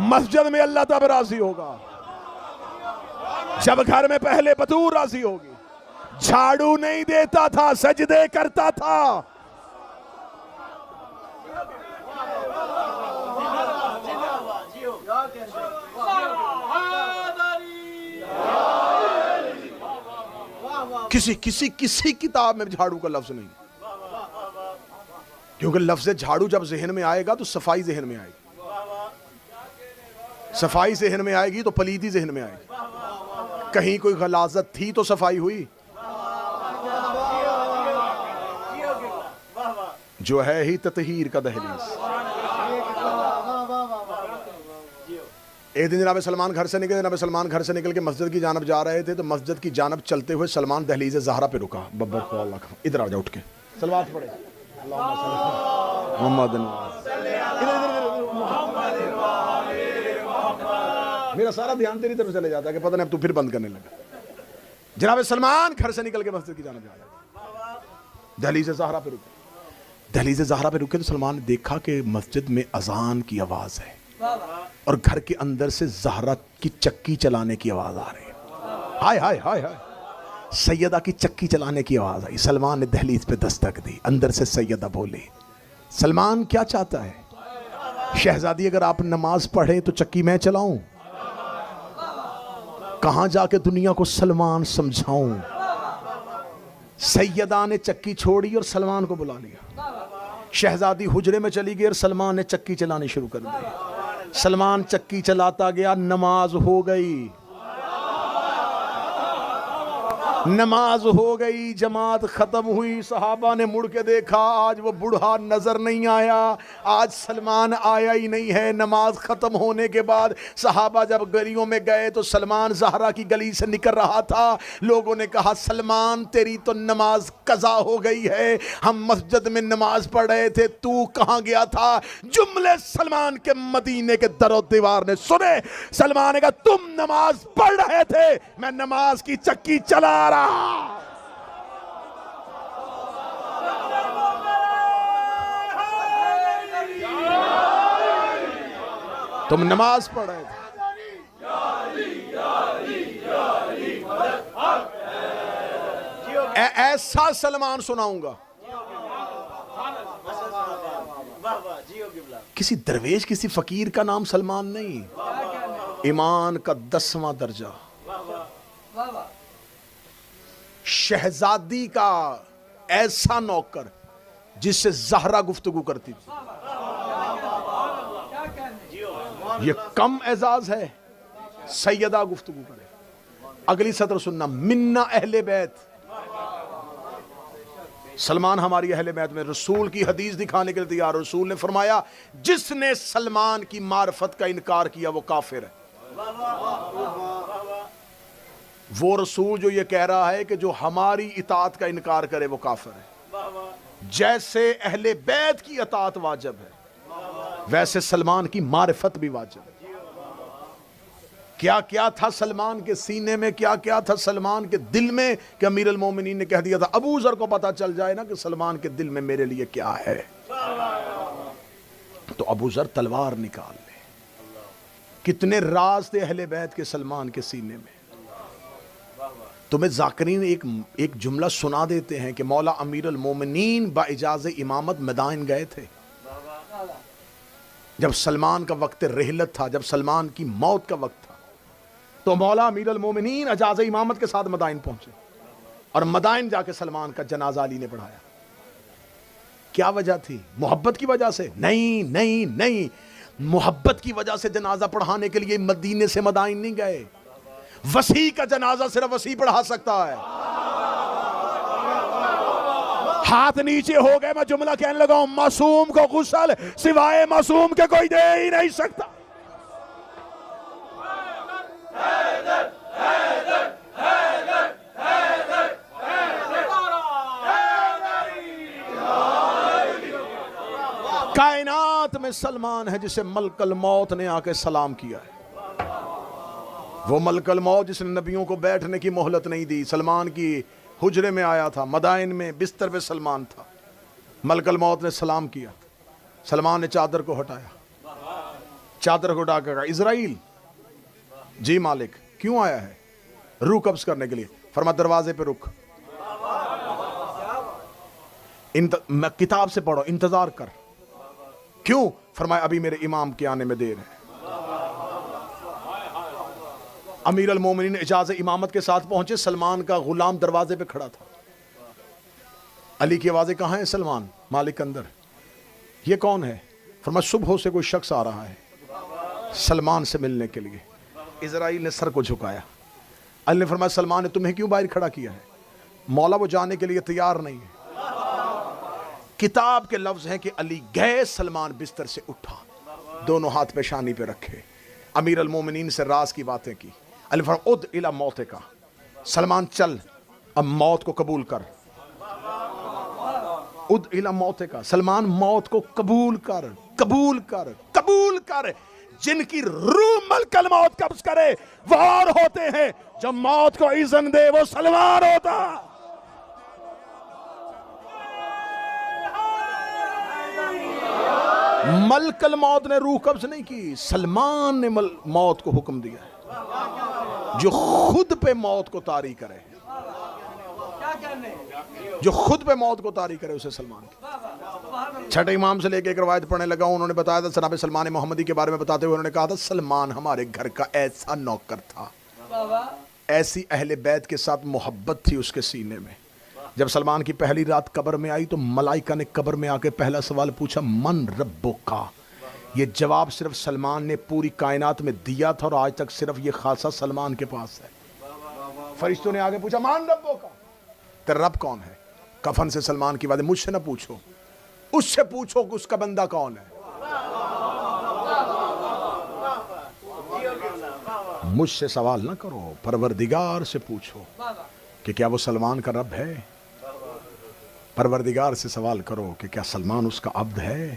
مسجد میں اللہ تب راضی ہوگا جب گھر میں پہلے بطول راضی ہوگی. جھاڑو نہیں دیتا تھا، سجدے کرتا تھا. کسی کتاب میں جھاڑو کا لفظ نہیں، کیونکہ لفظ جھاڑو جب ذہن میں آئے گا تو صفائی ذہن میں آئے گی. صفائی ذہن میں آئے گی تو پلیدی ذہن میں آئے گی. کہیں کوئی غلاظت تھی تو صفائی ہوئی. جو ہے ہی تطہیر کا دہلیز. ایک دن جناب سلمان گھر سے نکلے. جناب سلمان گھر سے نکل کے مسجد کی جانب جا رہے تھے تو مسجد کی جانب چلتے ہوئے سلمان دہلیز زہرا پہ رکا. ادھر آ جا اٹھ کے صلوات پڑھے. میرا سارا دھیان تیری طرف چلے جاتا ہے کہ پتہ نہیں اب تو پھر بند کرنے لگا. جناب سلمان گھر سے نکل کے مسجد کی جانب جا رہے، دہلیز زہرا پہ رکے. دہلیز زہرا پہ رکے تو سلمان نے دیکھا کہ مسجد میں اذان کی آواز ہے اور گھر کے اندر سے زہرا کی چکی چلانے کی آواز آ رہی ہے. ہائے ہائے ہائے ہائے، سیدہ کی چکی چلانے کی آواز آئی. سلمان نے دہلیز پہ دستک دی. اندر سے سیدہ بولی. سلمان کیا چاہتا ہے؟ شہزادی اگر آپ نماز پڑھیں تو چکی میں چلاؤں؟ کہاں جا کے دنیا کو سلمان سمجھاؤں؟ سیدہ نے چکی چھوڑی اور سلمان کو بلا لیا. شہزادی حجرے میں چلی گئی اور سلمان نے چکی چلانی شروع کر دی. سلمان چکی چلاتا گیا، نماز ہو گئی، نماز ہو گئی، جماعت ختم ہوئی، صحابہ نے مڑ کے دیکھا، آج وہ بوڑھا نظر نہیں آیا، آج سلمان آیا ہی نہیں ہے۔ نماز ختم ہونے کے بعد صحابہ جب گلیوں میں گئے تو سلمان زہرا کی گلی سے نکل رہا تھا، لوگوں نے کہا سلمان تیری تو نماز قضا ہو گئی ہے، ہم مسجد میں نماز پڑھ رہے تھے، تو کہاں گیا تھا؟ جملے سلمان کے مدینے کے در و دیوار نے سنے۔ سلمان نے کہا تم نماز پڑھ رہے تھے، میں نماز کی چکی چلا رہا۔ تم نماز پڑھ رہے تھے۔ ایسا سلمان سناؤں گا، کسی درویش کسی فقیر کا نام سلمان نہیں، ایمان کا 10واں درجہ، شہزادی کا ایسا نوکر جس سے زہرا گفتگو کرتی تھی، یہ کم اعزاز ہے؟ سیدہ گفتگو کرے۔ اگلی سطر سننا، منا اہل بیت، سلمان ہماری اہل بیت میں، رسول کی حدیث دکھانے کے لیے تیار۔ رسول نے فرمایا جس نے سلمان کی معرفت کا انکار کیا وہ کافر ہے۔ وہ رسول جو یہ کہہ رہا ہے کہ جو ہماری اطاعت کا انکار کرے وہ کافر ہے۔ جیسے اہل بیت کی اطاعت واجب ہے ویسے سلمان کی معرفت بھی واجب ہے۔ کیا کیا تھا سلمان کے سینے میں، کیا کیا تھا سلمان کے دل میں کہ امیر المومنین نے کہہ دیا تھا ابو ذر کو پتا چل جائے نا کہ سلمان کے دل میں میرے لیے کیا ہے تو ابو ذر تلوار نکال لے۔ کتنے راز تھے اہل بیت کے سلمان کے سینے میں۔ تمہیں ذاکرین ایک جملہ سنا دیتے ہیں کہ مولا امیر المومنین باجاز امامت مدائن گئے تھے جب سلمان کا وقت رحلت تھا، جب سلمان کی موت کا وقت تھا، تو مولا امیر المومنین اجاز امامت کے ساتھ مدائن پہنچے اور مدائن جا کے سلمان کا جنازہ علی نے پڑھایا۔ کیا وجہ تھی؟ محبت کی وجہ سے؟ نہیں نہیں نہیں، محبت کی وجہ سے جنازہ پڑھانے کے لیے مدینے سے مدائن نہیں گئے۔ وسیع کا جنازہ صرف وسیع پڑھا سکتا ہے۔ ہاتھ نیچے ہو گئے، میں جملہ کہنے لگا ہوں، معصوم کو غسل سوائے معصوم کے کوئی دے ہی نہیں سکتا۔ کائنات میں سلمان ہے جسے ملک الموت نے آ کے سلام کیا ہے۔ وہ ملک الموت جس نے نبیوں کو بیٹھنے کی مہلت نہیں دی، سلمان کی حجرے میں آیا تھا، مدائن میں بستر پہ سلمان تھا، ملک الموت نے سلام کیا، سلمان نے چادر کو ہٹایا، چادر کو ہٹا کے کہا اسرائیل، جی مالک، کیوں آیا ہے؟ روح قبض کرنے کے لیے۔ فرمایا دروازے پہ رک، کتاب سے پڑھو، انتظار کر۔ کیوں؟ فرمایا ابھی میرے امام کے آنے میں دیر ہے۔ امیر المومنین اجازت امامت کے ساتھ پہنچے، سلمان کا غلام دروازے پہ کھڑا تھا۔ علی کی آوازیں کہاں ہیں؟ سلمان، مالک اندر۔ یہ کون ہے؟ فرمایا صبح سے کوئی شخص آ رہا ہے سلمان سے ملنے کے لیے۔ اسرائیل نے سر کو جھکایا۔ علی نے فرمایا سلمان نے تمہیں کیوں باہر کھڑا کیا ہے؟ مولا وہ جانے کے لیے تیار نہیں ہے۔ کتاب کے لفظ ہیں کہ علی گئے، سلمان بستر سے اٹھا، دونوں ہاتھ پیشانی پہ رکھے، امیر المومنین سے راز کی باتیں کی۔ علی فرمایا اد الی موتک، سلمان چل اب موت کو قبول کر۔ اد الی موتک، سلمان موت کو قبول کر، قبول کر، قبول کر۔ جن کی روح ملک الموت قبض کرے وہ اور ہوتے ہیں، جو موت کو اذن دے وہ سلمان ہوتا۔ ملک الموت نے روح قبض نہیں کی، سلمان نے موت کو حکم دیا ہے۔ جو خود پہ موت کو طاری کرے، جو خود پہ موت کو طاری کرے اسے سلمان کی۔ چھٹے امام سے لے کے ایک روایت پڑھنے لگا، انہوں نے بتایا تھا جناب سلمان محمدی کے بارے میں بتاتے ہوئے انہوں نے کہا تھا سلمان ہمارے گھر کا ایسا نوکر تھا، ایسی اہل بیت کے ساتھ محبت تھی اس کے سینے میں۔ جب سلمان کی پہلی رات قبر میں آئی تو ملائکہ نے قبر میں آ کے پہلا سوال پوچھا من ربک کا، یہ جواب صرف سلمان نے پوری کائنات میں دیا تھا، اور آج تک صرف یہ خاصہ سلمان کے پاس ہے۔ فرشتوں نے آگے پوچھا مان ربوں کا، تیرا رب کون ہے؟ کفن سے سلمان کی بات ہے، مجھ سے نہ پوچھو، اس سے پوچھو کہ اس کا بندہ کون ہے۔ مجھ سے سوال نہ کرو، پروردگار سے پوچھو کہ کیا وہ سلمان کا رب ہے۔ پروردگار سے سوال کرو کہ کیا سلمان اس کا عبد ہے،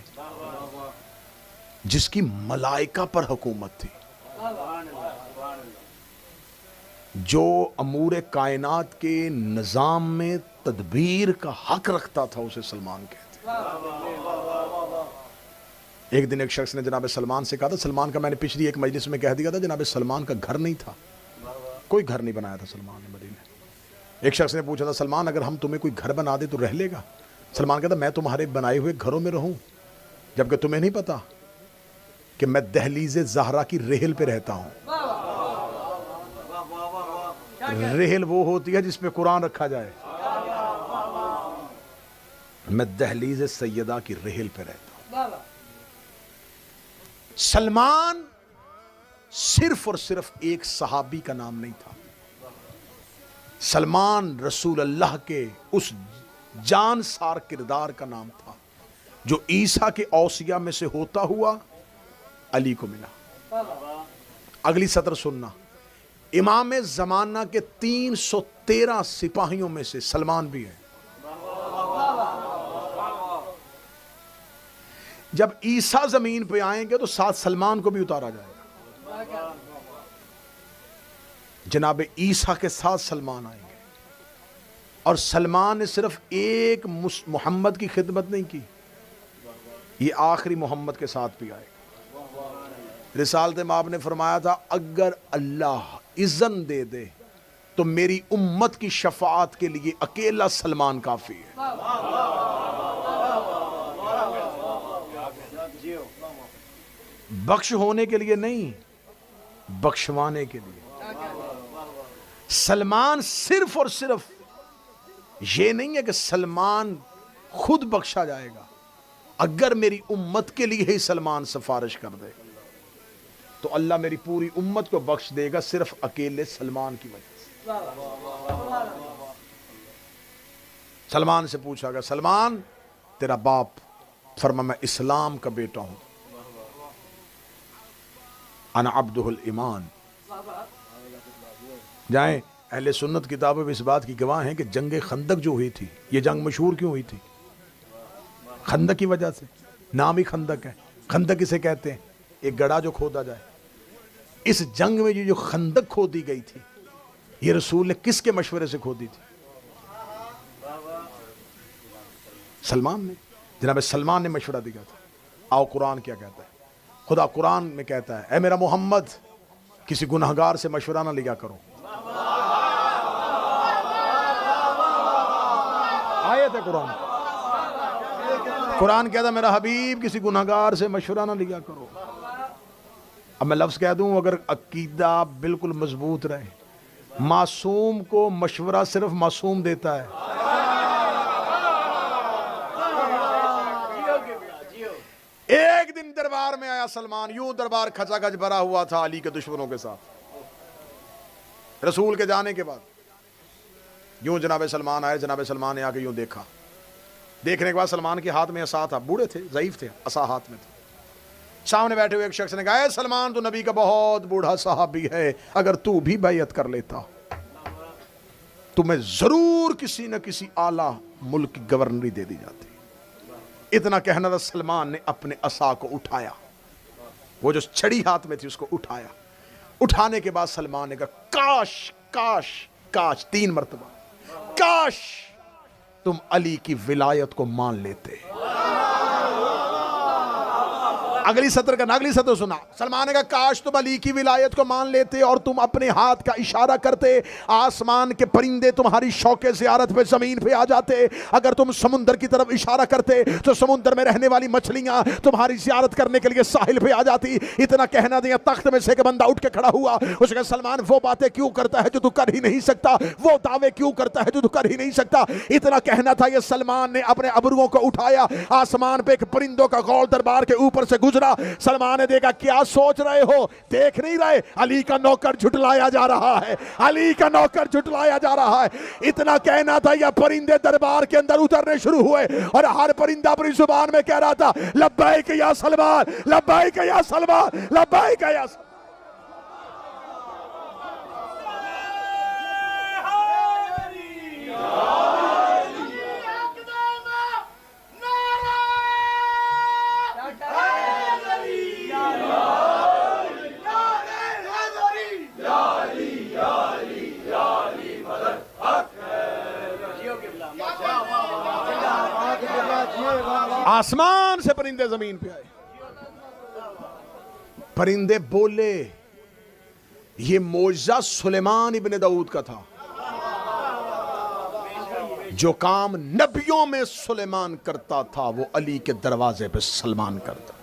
جس کی ملائکہ پر حکومت تھی، جو امور کائنات کے نظام میں تدبیر کا حق رکھتا تھا، اسے سلمان کہتے ہیں۔ ایک دن ایک شخص نے جناب سلمان سے کہا تھا، سلمان کا میں نے پچھلی ایک مجلس میں کہہ دیا تھا، جناب سلمان کا گھر نہیں تھا، کوئی گھر نہیں بنایا تھا سلمان نے مدینے۔ ایک شخص نے پوچھا تھا، سلمان اگر ہم تمہیں کوئی گھر بنا دے تو رہ لے گا؟ سلمان کہتا میں تمہارے بنائے ہوئے گھروں میں رہوں، جبکہ تمہیں نہیں پتا کہ میں دہلیز زہرا کی ریحل پہ رہتا ہوں۔ ریحل وہ ہوتی ہے جس پہ قرآن رکھا جائے، میں دہلیز سیدہ کی ریحل پہ رہتا ہوں۔ سلمان صرف اور صرف ایک صحابی کا نام نہیں تھا، سلمان رسول اللہ کے اس جان سار کردار کا نام تھا جو عیسیٰ کے اوصیہ میں سے ہوتا ہوا علی کو ملا۔ اگلی سطر سننا، امام زمانہ کے 313 سپاہیوں میں سے سلمان بھی ہے۔ جب عیسیٰ زمین پہ آئیں گے تو ساتھ سلمان کو بھی اتارا جائے گا، جناب عیسیٰ کے ساتھ سلمان آئیں گے۔ اور سلمان نے صرف ایک محمد کی خدمت نہیں کی، یہ آخری محمد کے ساتھ بھی آئے گا۔ رسالت مآب نے فرمایا تھا، اگر اللہ اذن دے دے تو میری امت کی شفاعت کے لیے اکیلا سلمان کافی ہے۔ بخش ہونے کے لیے نہیں، بخشوانے کے لیے۔ سلمان صرف اور صرف یہ نہیں ہے کہ سلمان خود بخشا جائے گا، اگر میری امت کے لیے ہی سلمان سفارش کر دے تو اللہ میری پوری امت کو بخش دے گا، صرف اکیلے سلمان کی وجہ سے۔ سلمان سے پوچھا گیا، سلمان تیرا باپ؟ فرمایا میں اسلام کا بیٹا ہوں، انا عبدہ الایمان۔ جائیں اہل سنت کتابیں اس بات کی گواہ ہیں کہ جنگ خندق جو ہوئی تھی، یہ جنگ مشہور کیوں ہوئی تھی؟ خندق کی وجہ سے، نام ہی خندق ہے۔ خندق اسے کہتے ہیں ایک گڑھا جو کھودا جائے۔ اس جنگ میں جو خندق کھودی گئی تھی، یہ رسول نے کس کے مشورے سے کھودی تھی؟ سلمان نے، جناب سلمان نے مشورہ دیا تھا۔ آؤ قرآن کیا کہتا ہے؟ خدا قرآن میں کہتا ہے، اے میرا محمد کسی گنہگار سے مشورہ نہ لیا کرو۔ آیت ہے قرآن، قرآن کہتا ہے میرا حبیب کسی گنہگار سے مشورہ نہ لیا کرو۔ اب میں لفظ کہہ دوں، اگر عقیدہ بالکل مضبوط رہے، معصوم کو مشورہ صرف معصوم دیتا ہے۔ ایک دن دربار میں آیا سلمان، یوں دربار کھچا کھچ بھرا ہوا تھا علی کے دشمنوں کے ساتھ۔ رسول کے جانے کے بعد یوں جناب سلمان آئے، جناب سلمان نے آ کے یوں دیکھا، دیکھنے کے بعد سلمان کے ہاتھ میں عصا تھا، بوڑھے تھے، ضعیف تھے، عصا ہاتھ میں تھا۔ سامنے بیٹھے ہوئے ایک شخص نے کہا، اے سلمان تو نبی کا بہت بوڑھا صحابی ہے، اگر تو بھی بیعت کر لیتا تمہیں ضرور کسی نہ کسی اعلیٰ ملک کی گورنری دے دی جاتی۔ اتنا کہنا تھا، سلمان نے اپنے عصا کو اٹھایا، وہ جو چھڑی ہاتھ میں تھی اس کو اٹھایا۔ اٹھانے کے بعد سلمان نے کہا، کاش کاش کاش، 3 مرتبہ، کاش تم علی کی ولایت کو مان لیتے۔ اگلی سطر کا، اگلی سطر سنا، سلمان نے کہا کاش تم علی کی ولایت کو مان لیتے اور تم اپنے ہاتھ کا اشارہ کرتے، آسمان کے پرندے تمہاری شوق زیارت پہ زمین پہ آ جاتے۔ اگر تم سمندر کی طرف اشارہ کرتے تو سمندر میں رہنے والی مچھلیاں تمہاری زیارت کرنے کے لیے ساحل پہ آ جاتی۔ اتنا کہنا دیا، تخت میں سے ایک بندہ اٹھ کے کھڑا ہوا، اس نے کہا سلمان وہ باتیں کیوں کرتا ہے جو تو کر ہی نہیں سکتا، وہ دعوے کیوں کرتا ہے جو تو کر ہی نہیں سکتا۔ اتنا کہنا تھا، یہ سلمان نے اپنے ابروؤں کو اٹھایا، آسمان پہ ایک پرندوں کا غول دربار کے اوپر سے گزرا، سلمان نے دیکھا کیا سوچ رہے ہو، دیکھ نہیں رہے علی کا نوکر جھٹلایا جا رہا ہے، علی کا نوکر جھٹلایا جا رہا ہے۔ اتنا کہنا تھا یا پرندے دربار کے اندر اترنے شروع ہوئے اور ہر پرندہ اپنی زبان میں کہہ رہا تھا لبیک یا سلمان، لبیک یا سلمان، لبیک یا سلمان۔ آسمان سے پرندے زمین پہ آئے، پرندے بولے۔ یہ معجزہ سلیمان ابن داؤد کا تھا، جو کام نبیوں میں سلیمان کرتا تھا وہ علی کے دروازے پہ سلمان کرتا۔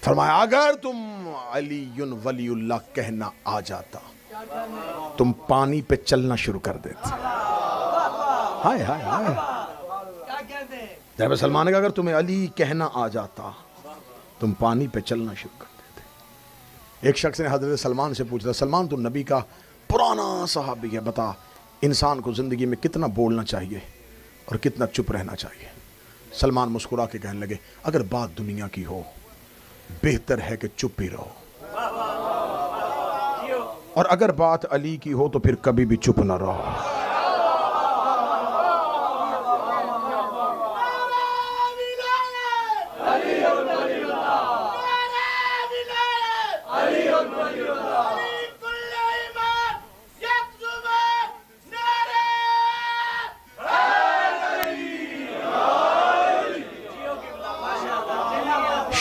فرمایا اگر تم علی ولی اللہ کہنا آ جاتا تم پانی پہ چلنا شروع کر دیتے۔ ہائے ہائے ہائے، جناب سلمان نے کہا اگر تمہیں علی کہنا آ جاتا تم پانی پہ چلنا شروع کر دیتے۔ ایک شخص نے حضرت سلمان سے پوچھا، سلمان تم نبی کا پرانا صحابی ہے، بتا انسان کو زندگی میں کتنا بولنا چاہیے اور کتنا چپ رہنا چاہیے؟ سلمان مسکرا کے کہنے لگے اگر بات دنیا کی ہو بہتر ہے کہ چپ ہی رہو، اور اگر بات علی کی ہو تو پھر کبھی بھی چپ نہ رہو۔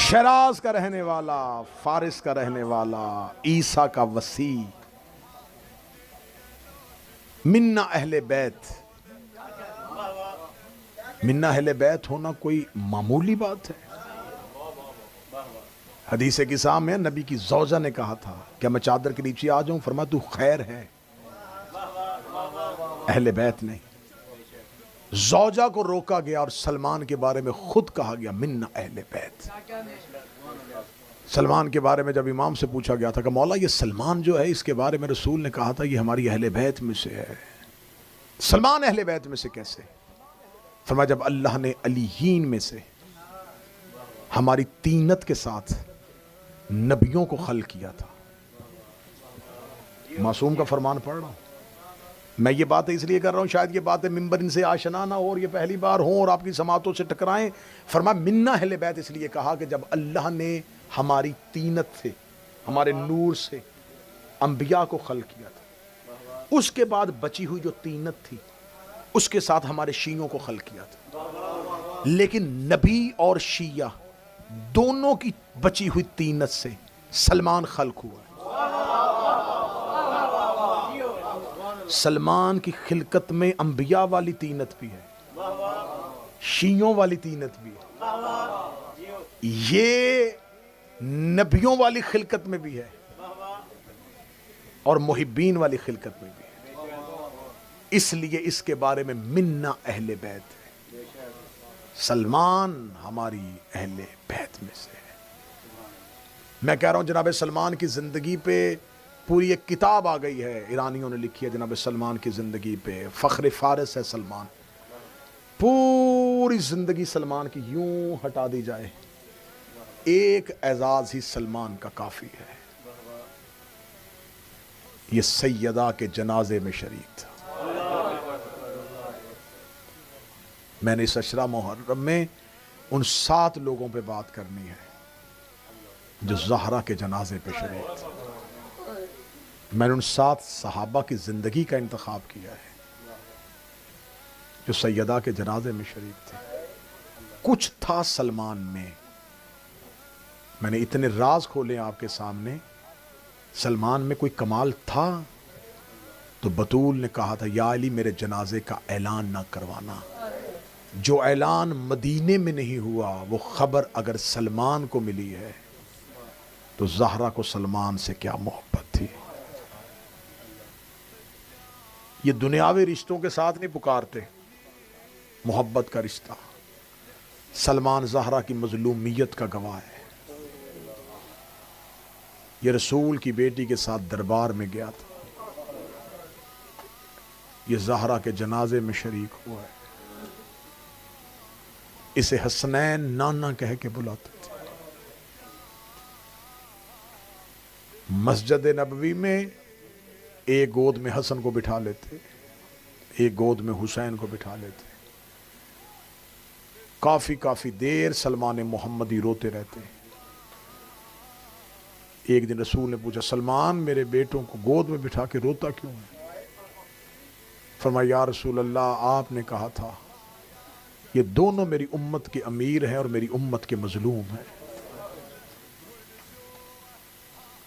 شیراز کا رہنے والا، فارس کا رہنے والا، عیسیٰ کا وسیع، منا اہل بیت۔ منا اہل بیت ہونا کوئی معمولی بات ہے؟ حدیث قصہ میں نبی کی زوجہ نے کہا تھا کہ میں چادر کے نیچے آ جاؤں، فرمایا تو خیر ہے، اہل بیت نہیں۔ زوجہ کو روکا گیا اور سلمان کے بارے میں خود کہا گیا منا اہل بیت۔ سلمان کے بارے میں جب امام سے پوچھا گیا تھا کہ مولا یہ سلمان جو ہے اس کے بارے میں رسول نے کہا تھا یہ ہماری اہل بیت میں سے ہے، سلمان اہل بیت میں سے کیسے؟ فرمایا جب اللہ نے علیین میں سے ہماری تینت کے ساتھ نبیوں کو خلق کیا تھا۔ معصوم کا فرمان پڑھ رہا ہوں میں، یہ باتیں اس لیے کر رہا ہوں شاید یہ باتیں ممبر ان سے آشنا نہ ہو اور یہ پہلی بار ہوں اور آپ کی سماعتوں سے ٹکرائیں۔ فرمایا منا اہل بیت اس لیے کہا کہ جب اللہ نے ہماری تینت سے، ہمارے نور سے انبیاء کو خلق کیا تھا، اس کے بعد بچی ہوئی جو تینت تھی اس کے ساتھ ہمارے شیعوں کو خلق کیا تھا، لیکن نبی اور شیعہ دونوں کی بچی ہوئی تینت سے سلمان خلق ہوا ہے۔ سلمان کی خلقت میں انبیاء والی تینت بھی ہے، شیعوں والی تینت بھی ہے، یہ نبیوں والی خلقت میں بھی ہے اور محبین والی خلقت میں بھی ہے، اس لیے اس کے بارے میں منا اہل بیت ہے۔ سلمان ہماری اہل بیت میں سے ہے۔ میں کہہ رہا ہوں جناب سلمان کی زندگی پہ پوری ایک کتاب آ گئی ہے، ایرانیوں نے لکھی ہے جناب سلمان کی زندگی پہ، فخر فارس ہے سلمان۔ پوری زندگی سلمان کی یوں ہٹا دی جائے ایک اعزاز ہی سلمان کا کافی ہے، یہ سیدہ کے جنازے میں شریک تھا۔ میں نے اس عشرہ محرم میں ان 7 لوگوں پہ بات کرنی ہے جو زہرا کے جنازے پہ شریک تھے۔ میں نے ان 7 صحابہ کی زندگی کا انتخاب کیا ہے جو سیدہ کے جنازے میں شریک تھے۔ کچھ تھا سلمان میں نے اتنے راز کھولے آپ کے سامنے، سلمان میں کوئی کمال تھا تو بطول نے کہا تھا یا علی میرے جنازے کا اعلان نہ کروانا۔ جو اعلان مدینے میں نہیں ہوا وہ خبر اگر سلمان کو ملی ہے تو زہرا کو سلمان سے کیا محبت تھی۔ یہ دنیاوی رشتوں کے ساتھ نہیں پکارتے، محبت کا رشتہ، سلمان زہرا کی مظلومیت کا گواہ ہے. یہ رسول کی بیٹی کے ساتھ دربار میں گیا تھا. یہ زہرا کے جنازے میں شریک ہوا ہے. اسے حسنین نانا کہہ کے بلاتے تھے. مسجد نبوی میں ایک گود میں حسن کو بٹھا لیتے, ایک گود میں حسین کو بٹھا لیتے. کافی دیر سلمان محمدی روتے رہتے. ایک دن رسول نے پوچھا, سلمان میرے بیٹوں کو گود میں بٹھا کے روتا کیوں ہے؟ فرمایا, یا رسول اللہ, آپ نے کہا تھا یہ دونوں میری امت کے امیر ہیں اور میری امت کے مظلوم ہیں.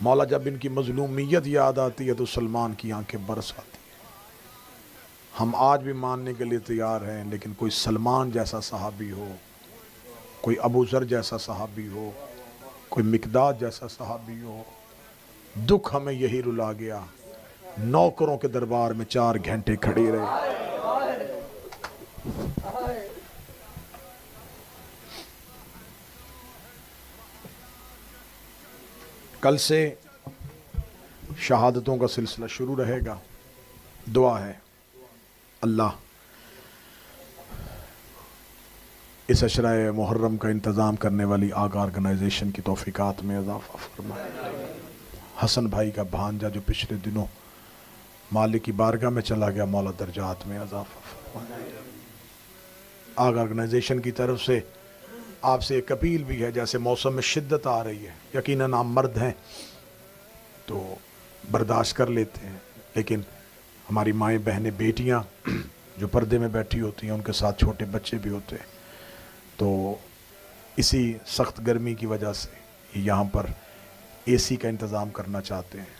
مولا جب ان کی مظلومیت یاد آتی ہے تو سلمان کی آنکھیں برس آتی ہیں. ہم آج بھی ماننے کے لیے تیار ہیں, لیکن کوئی سلمان جیسا صحابی ہو, کوئی ابو ذر جیسا صحابی ہو, کوئی مقداد جیسا صحابی ہو. دکھ ہمیں یہی رلا گیا, نوکروں کے دربار میں 4 گھنٹے کھڑی رہے. کل سے شہادتوں کا سلسلہ شروع رہے گا. دعا ہے اللہ اس عشرہ محرم کا انتظام کرنے والی آگا آرگنائزیشن کی توفیقات میں اضافہ فرمائے. حسن بھائی کا بھانجا جو پچھلے دنوں مالک کی بارگاہ میں چلا گیا, مولا درجات میں اضافہ فرمائے. آگا آرگنائزیشن کی طرف سے آپ سے ایک اپیل بھی ہے, جیسے موسم میں شدت آ رہی ہے, یقیناً آپ مرد ہیں تو برداشت کر لیتے ہیں, لیکن ہماری مائیں بہنیں بیٹیاں جو پردے میں بیٹھی ہوتی ہیں, ان کے ساتھ چھوٹے بچے بھی ہوتے ہیں, تو اسی سخت گرمی کی وجہ سے یہاں پر اے سی کا انتظام کرنا چاہتے ہیں.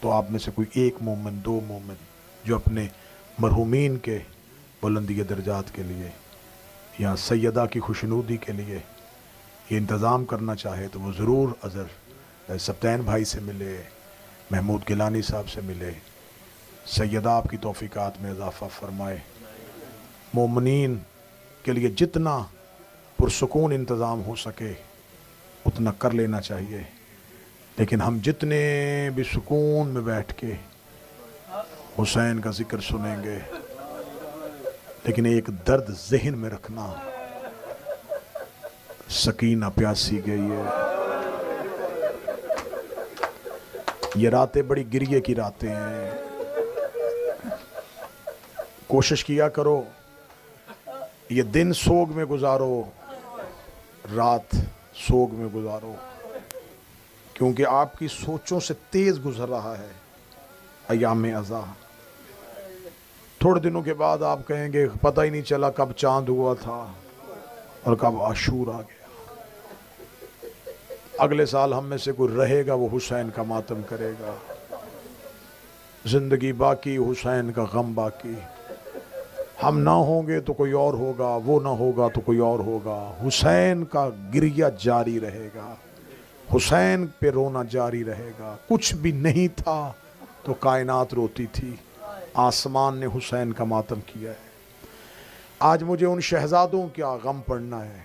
تو آپ میں سے کوئی 1 مومن 2 مومن جو اپنے مرحومین کے بلندی درجات کے لیے یا سیدہ کی خوشنودی کے لیے یہ انتظام کرنا چاہے تو وہ ضرور اظہر سبتین بھائی سے ملے, محمود گیلانی صاحب سے ملے. سیدہ آپ کی توفیقات میں اضافہ فرمائے. مومنین کے لیے جتنا پرسکون انتظام ہو سکے اتنا کر لینا چاہیے, لیکن ہم جتنے بھی سکون میں بیٹھ کے حسین کا ذکر سنیں گے, لیکن ایک درد ذہن میں رکھنا, سکینہ پیاسی گئی ہے. یہ راتیں بڑی گریے کی راتیں ہیں. کوشش کیا کرو یہ دن سوگ میں گزارو, رات سوگ میں گزارو, کیونکہ آپ کی سوچوں سے تیز گزر رہا ہے ایام ازاں. تھوڑے دنوں کے بعد آپ کہیں گے پتہ ہی نہیں چلا کب چاند ہوا تھا اور کب عاشور آ گیا. اگلے سال ہم میں سے کوئی رہے گا وہ حسین کا ماتم کرے گا. زندگی باقی, حسین کا غم باقی. ہم نہ ہوں گے تو کوئی اور ہوگا, وہ نہ ہوگا تو کوئی اور ہوگا. حسین کا گریہ جاری رہے گا, حسین پہ رونا جاری رہے گا. کچھ بھی نہیں تھا تو کائنات روتی تھی, آسمان نے حسین کا ماتم کیا ہے. آج مجھے ان شہزادوں کا غم پڑنا ہے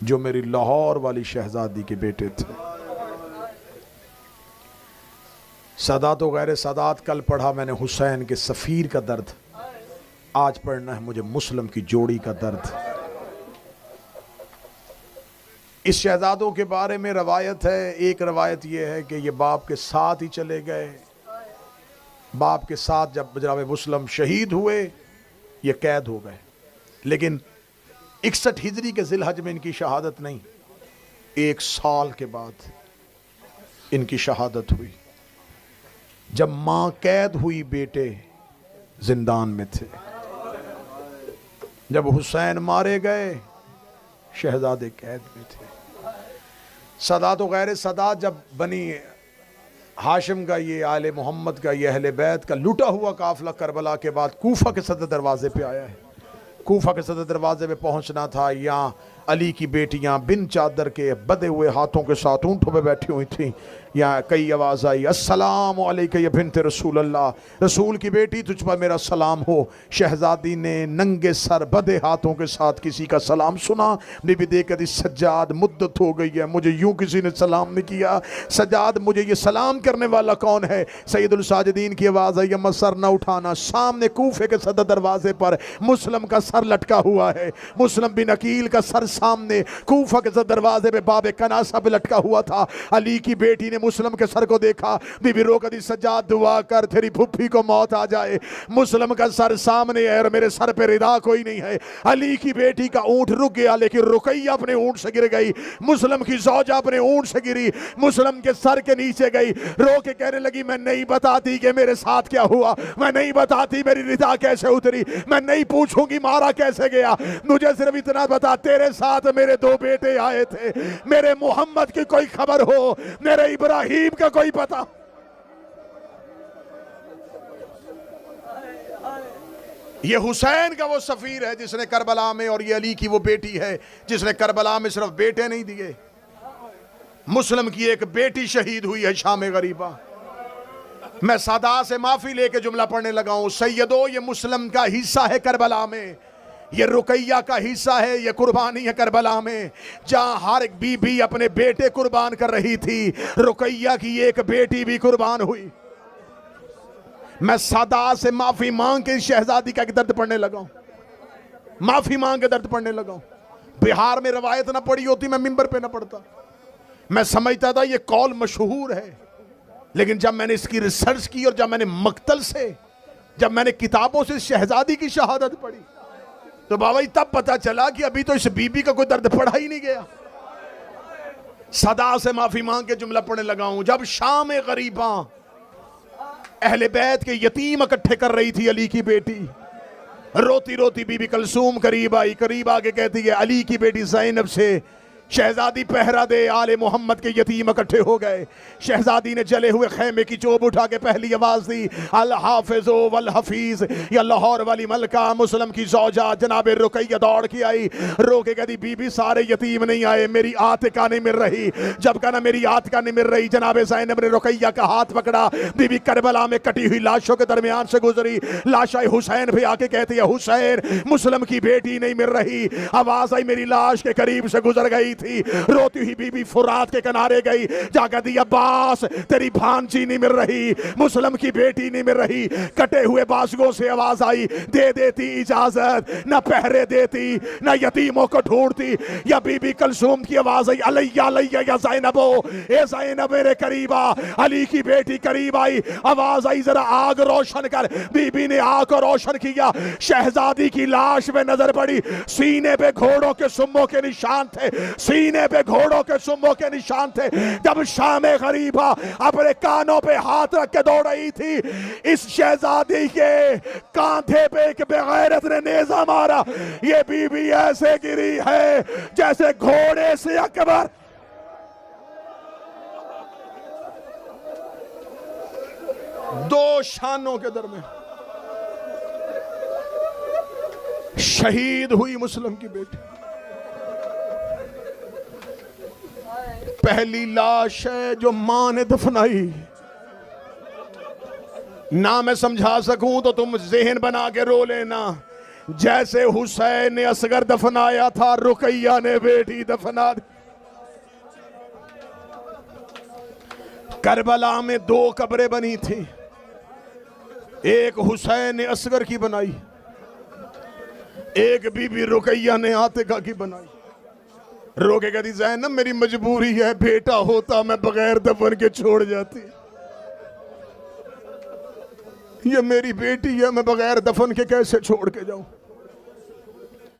جو میری لاہور والی شہزادی کے بیٹے تھے. سادات و غیر سادات کل پڑھا میں نے حسین کے سفیر کا درد, آج پڑھنا ہے مجھے مسلم کی جوڑی کا درد. اس شہزادوں کے بارے میں روایت ہے. ایک روایت یہ ہے کہ یہ باپ کے ساتھ ہی چلے گئے, باپ کے ساتھ جب جناب مسلم شہید ہوئے یہ قید ہو گئے, لیکن 61 ہجری کے ذی الحج میں ان کی شہادت نہیں, 1 سال کے بعد ان کی شہادت ہوئی. جب ماں قید ہوئی بیٹے زندان میں تھے. جب حسین مارے گئے شہزادے قید میں تھے. سادات و غیر سادات جب بنی ہاشم کا, یہ آل محمد کا, یہ اہل بیت کا لٹا ہوا قافلہ کربلا کے بعد کوفہ کے صدر دروازے پہ آیا ہے. کوفہ کے صدر دروازے پہ پہنچنا تھا, یہاں علی کی بیٹیاں بن چادر کے بدے ہوئے ہاتھوں کے ساتھ اونٹوں پہ بیٹھی ہوئی تھیں. یہاں کئی آواز آئی السلام علیکہ یا بنت رسول اللہ، رسول کی بیٹی تجھ پر میرا سلام ہو. شہزادی نے ننگے سر بدے ہاتھوں کے ساتھ کسی کا سلام سنا. بی بی دیکھ کر سجاد مدت ہو گئی ہے مجھے یوں کسی نے سلام نہیں کیا. سجاد مجھے یہ سلام کرنے والا کون ہے؟ سید الساجدین کی آواز آئی اما سر نہ اٹھانا. سامنے کوفے کے صدر دروازے پر مسلم کا سر لٹکا ہوا ہے. مسلم بن عقیل کا سر سامنے کوفہ کے صدر دروازے پہ باب کناسہ پہ لٹکا ہوا تھا. علی کی بیٹی نے مسلم کے سر کو دیکھا. بی بی رو کر دی سجاد دعا کر تیری پھپھی کو موت آ جائے. مسلم کا سر سامنے ہے اور میرے سر پہ ردا کوئی نہیں ہے. علی کی بیٹی کا اونٹ رک گیا لیکن رقیہ اپنے اونٹ سے گر گئی. مسلم کی زوجہ اپنے اونٹ سے گری، مسلم کے سر کے نیچے گئی. رو کے کہنے لگی میں نہیں بتاتی کہ میرے ساتھ کیا ہوا، میں نہیں بتاتی میری ردا کیسے اتری، میں نہیں پوچھوں گی مارا کیسے گیا. مجھے صرف اتنا بتا تیرے ساتھ میرے 2 بیٹے آئے تھے. میرے محمد کی کوئی خبر ہو، میرے ابراہیم کا کوئی پتہ. یہ حسین کا وہ سفیر ہے جس نے کربلا میں، اور یہ علی کی وہ بیٹی ہے جس نے کربلا میں صرف بیٹے نہیں دیے. مسلم کی ایک بیٹی شہید ہوئی ہے شام غریبہ. میں سادا سے معافی لے کے جملہ پڑھنے لگا ہوں. سیدو یہ مسلم کا حصہ ہے کربلا میں، یہ رقیہ کا حصہ ہے، یہ قربانی ہے کربلا میں. جہاں ہر ایک بی بی اپنے بیٹے قربان کر رہی تھی، رقیہ کی ایک بیٹی بھی قربان ہوئی. میں سادا سے معافی مانگ کے شہزادی کا درد پڑھنے لگا ہوں، معافی مانگ کے درد پڑھنے لگا ہوں. بہار میں روایت نہ پڑھی ہوتی میں منبر پہ نہ پڑھتا. میں سمجھتا تھا یہ قول مشہور ہے، لیکن جب میں نے اس کی ریسرچ کی اور جب میں نے مقتل سے، جب میں نے کتابوں سے شہزادی کی شہادت پڑھی تو بابا تب پتا چلا کہ ابھی تو اس بی بی کا کوئی درد پڑھا ہی نہیں گیا. صدا سے معافی مانگ کے جملہ پڑھنے لگا ہوں. جب شام غریباں اہل بیت کے یتیم اکٹھے کر رہی تھی علی کی بیٹی، روتی روتی بی بی کلثوم قریب آئی. قریب آ کے کہتی ہے علی کی بیٹی زینب سے شہزادی پہرا دے، آل محمد کے یتیم اکٹھے ہو گئے. شہزادی نے جلے ہوئے خیمے کی چوب اٹھا کے پہلی آواز دی الحافظ والحفیظ یا لاہور والی ملکہ. مسلم کی زوجہ جناب رقیہ دوڑ کے آئی، رو کے کہتی بی بی سارے یتیم نہیں آئے، میری عاتقہ نہیں مل رہی. جب کہنا میری عاتقہ نہیں مل رہی، جناب زینب نے رقیہ کا ہاتھ پکڑا. بی بی کربلا میں کٹی ہوئی لاشوں کے درمیان سے گزری. لاشائے حسین پہ آ کے کہتی ہے حسین مسلم کی بیٹی نہیں مل رہی. آواز آئی میری لاش کے قریب سے گزر گئی تھی. روتی ہوئی بی بی فرات کے کنارے گئی، جا کہہ دی عباس تیری بھانجی نہیں مل رہی، مسلم کی بیٹی نہیں مل رہی. کٹے ہوئے بازوؤں سے آواز آئی دے دیتی اجازت، نہ پہرے دیتی نہ یتیموں کو ڈھونڈتی. یا بی بی کلثوم کی آواز آئی علیہ علیہ یا زینبو، اے زینب میرے قریب آ. علی کی بیٹی قریب آئی، آواز آئی ذرا آگ روشن کر. بی بی نے آگ کو روشن کیا. شہزادی کی لاش پہ نظر پڑی، سینے پہ گھوڑوں کے سموں کے نشان تھے، سینے پہ گھوڑوں کے سموں کے نشان تھے. جب شام غریبہ اپنے کانوں پہ ہاتھ رکھ کے دوڑ رہی تھی، اس شہزادی کے کاندھے پہ ایک بغیرت نے نیزہ مارا. یہ بی بی ایسے گری ہے جیسے گھوڑے سے اکبر. دو شانوں کے درمیان شہید ہوئی مسلم کی بیٹی. پہلی لاش ہے جو ماں نے دفنائی. نہ میں سمجھا سکوں تو تم ذہن بنا کے رو لینا. جیسے حسین نے اصغر دفنایا تھا، رقیہ نے بیٹی دفنا دی. کربلا میں 2 قبریں بنی تھیں، ایک حسین نے اصغر کی بنائی، ایک بی بی رقیہ نے عاتقہ کی بنائی. رو کے کہتی زینب میری مجبوری ہے، بیٹا ہوتا میں بغیر دفن کے چھوڑ جاتی. یہ میری بیٹی ہے، میں بغیر دفن کے کیسے چھوڑ کے جاؤں.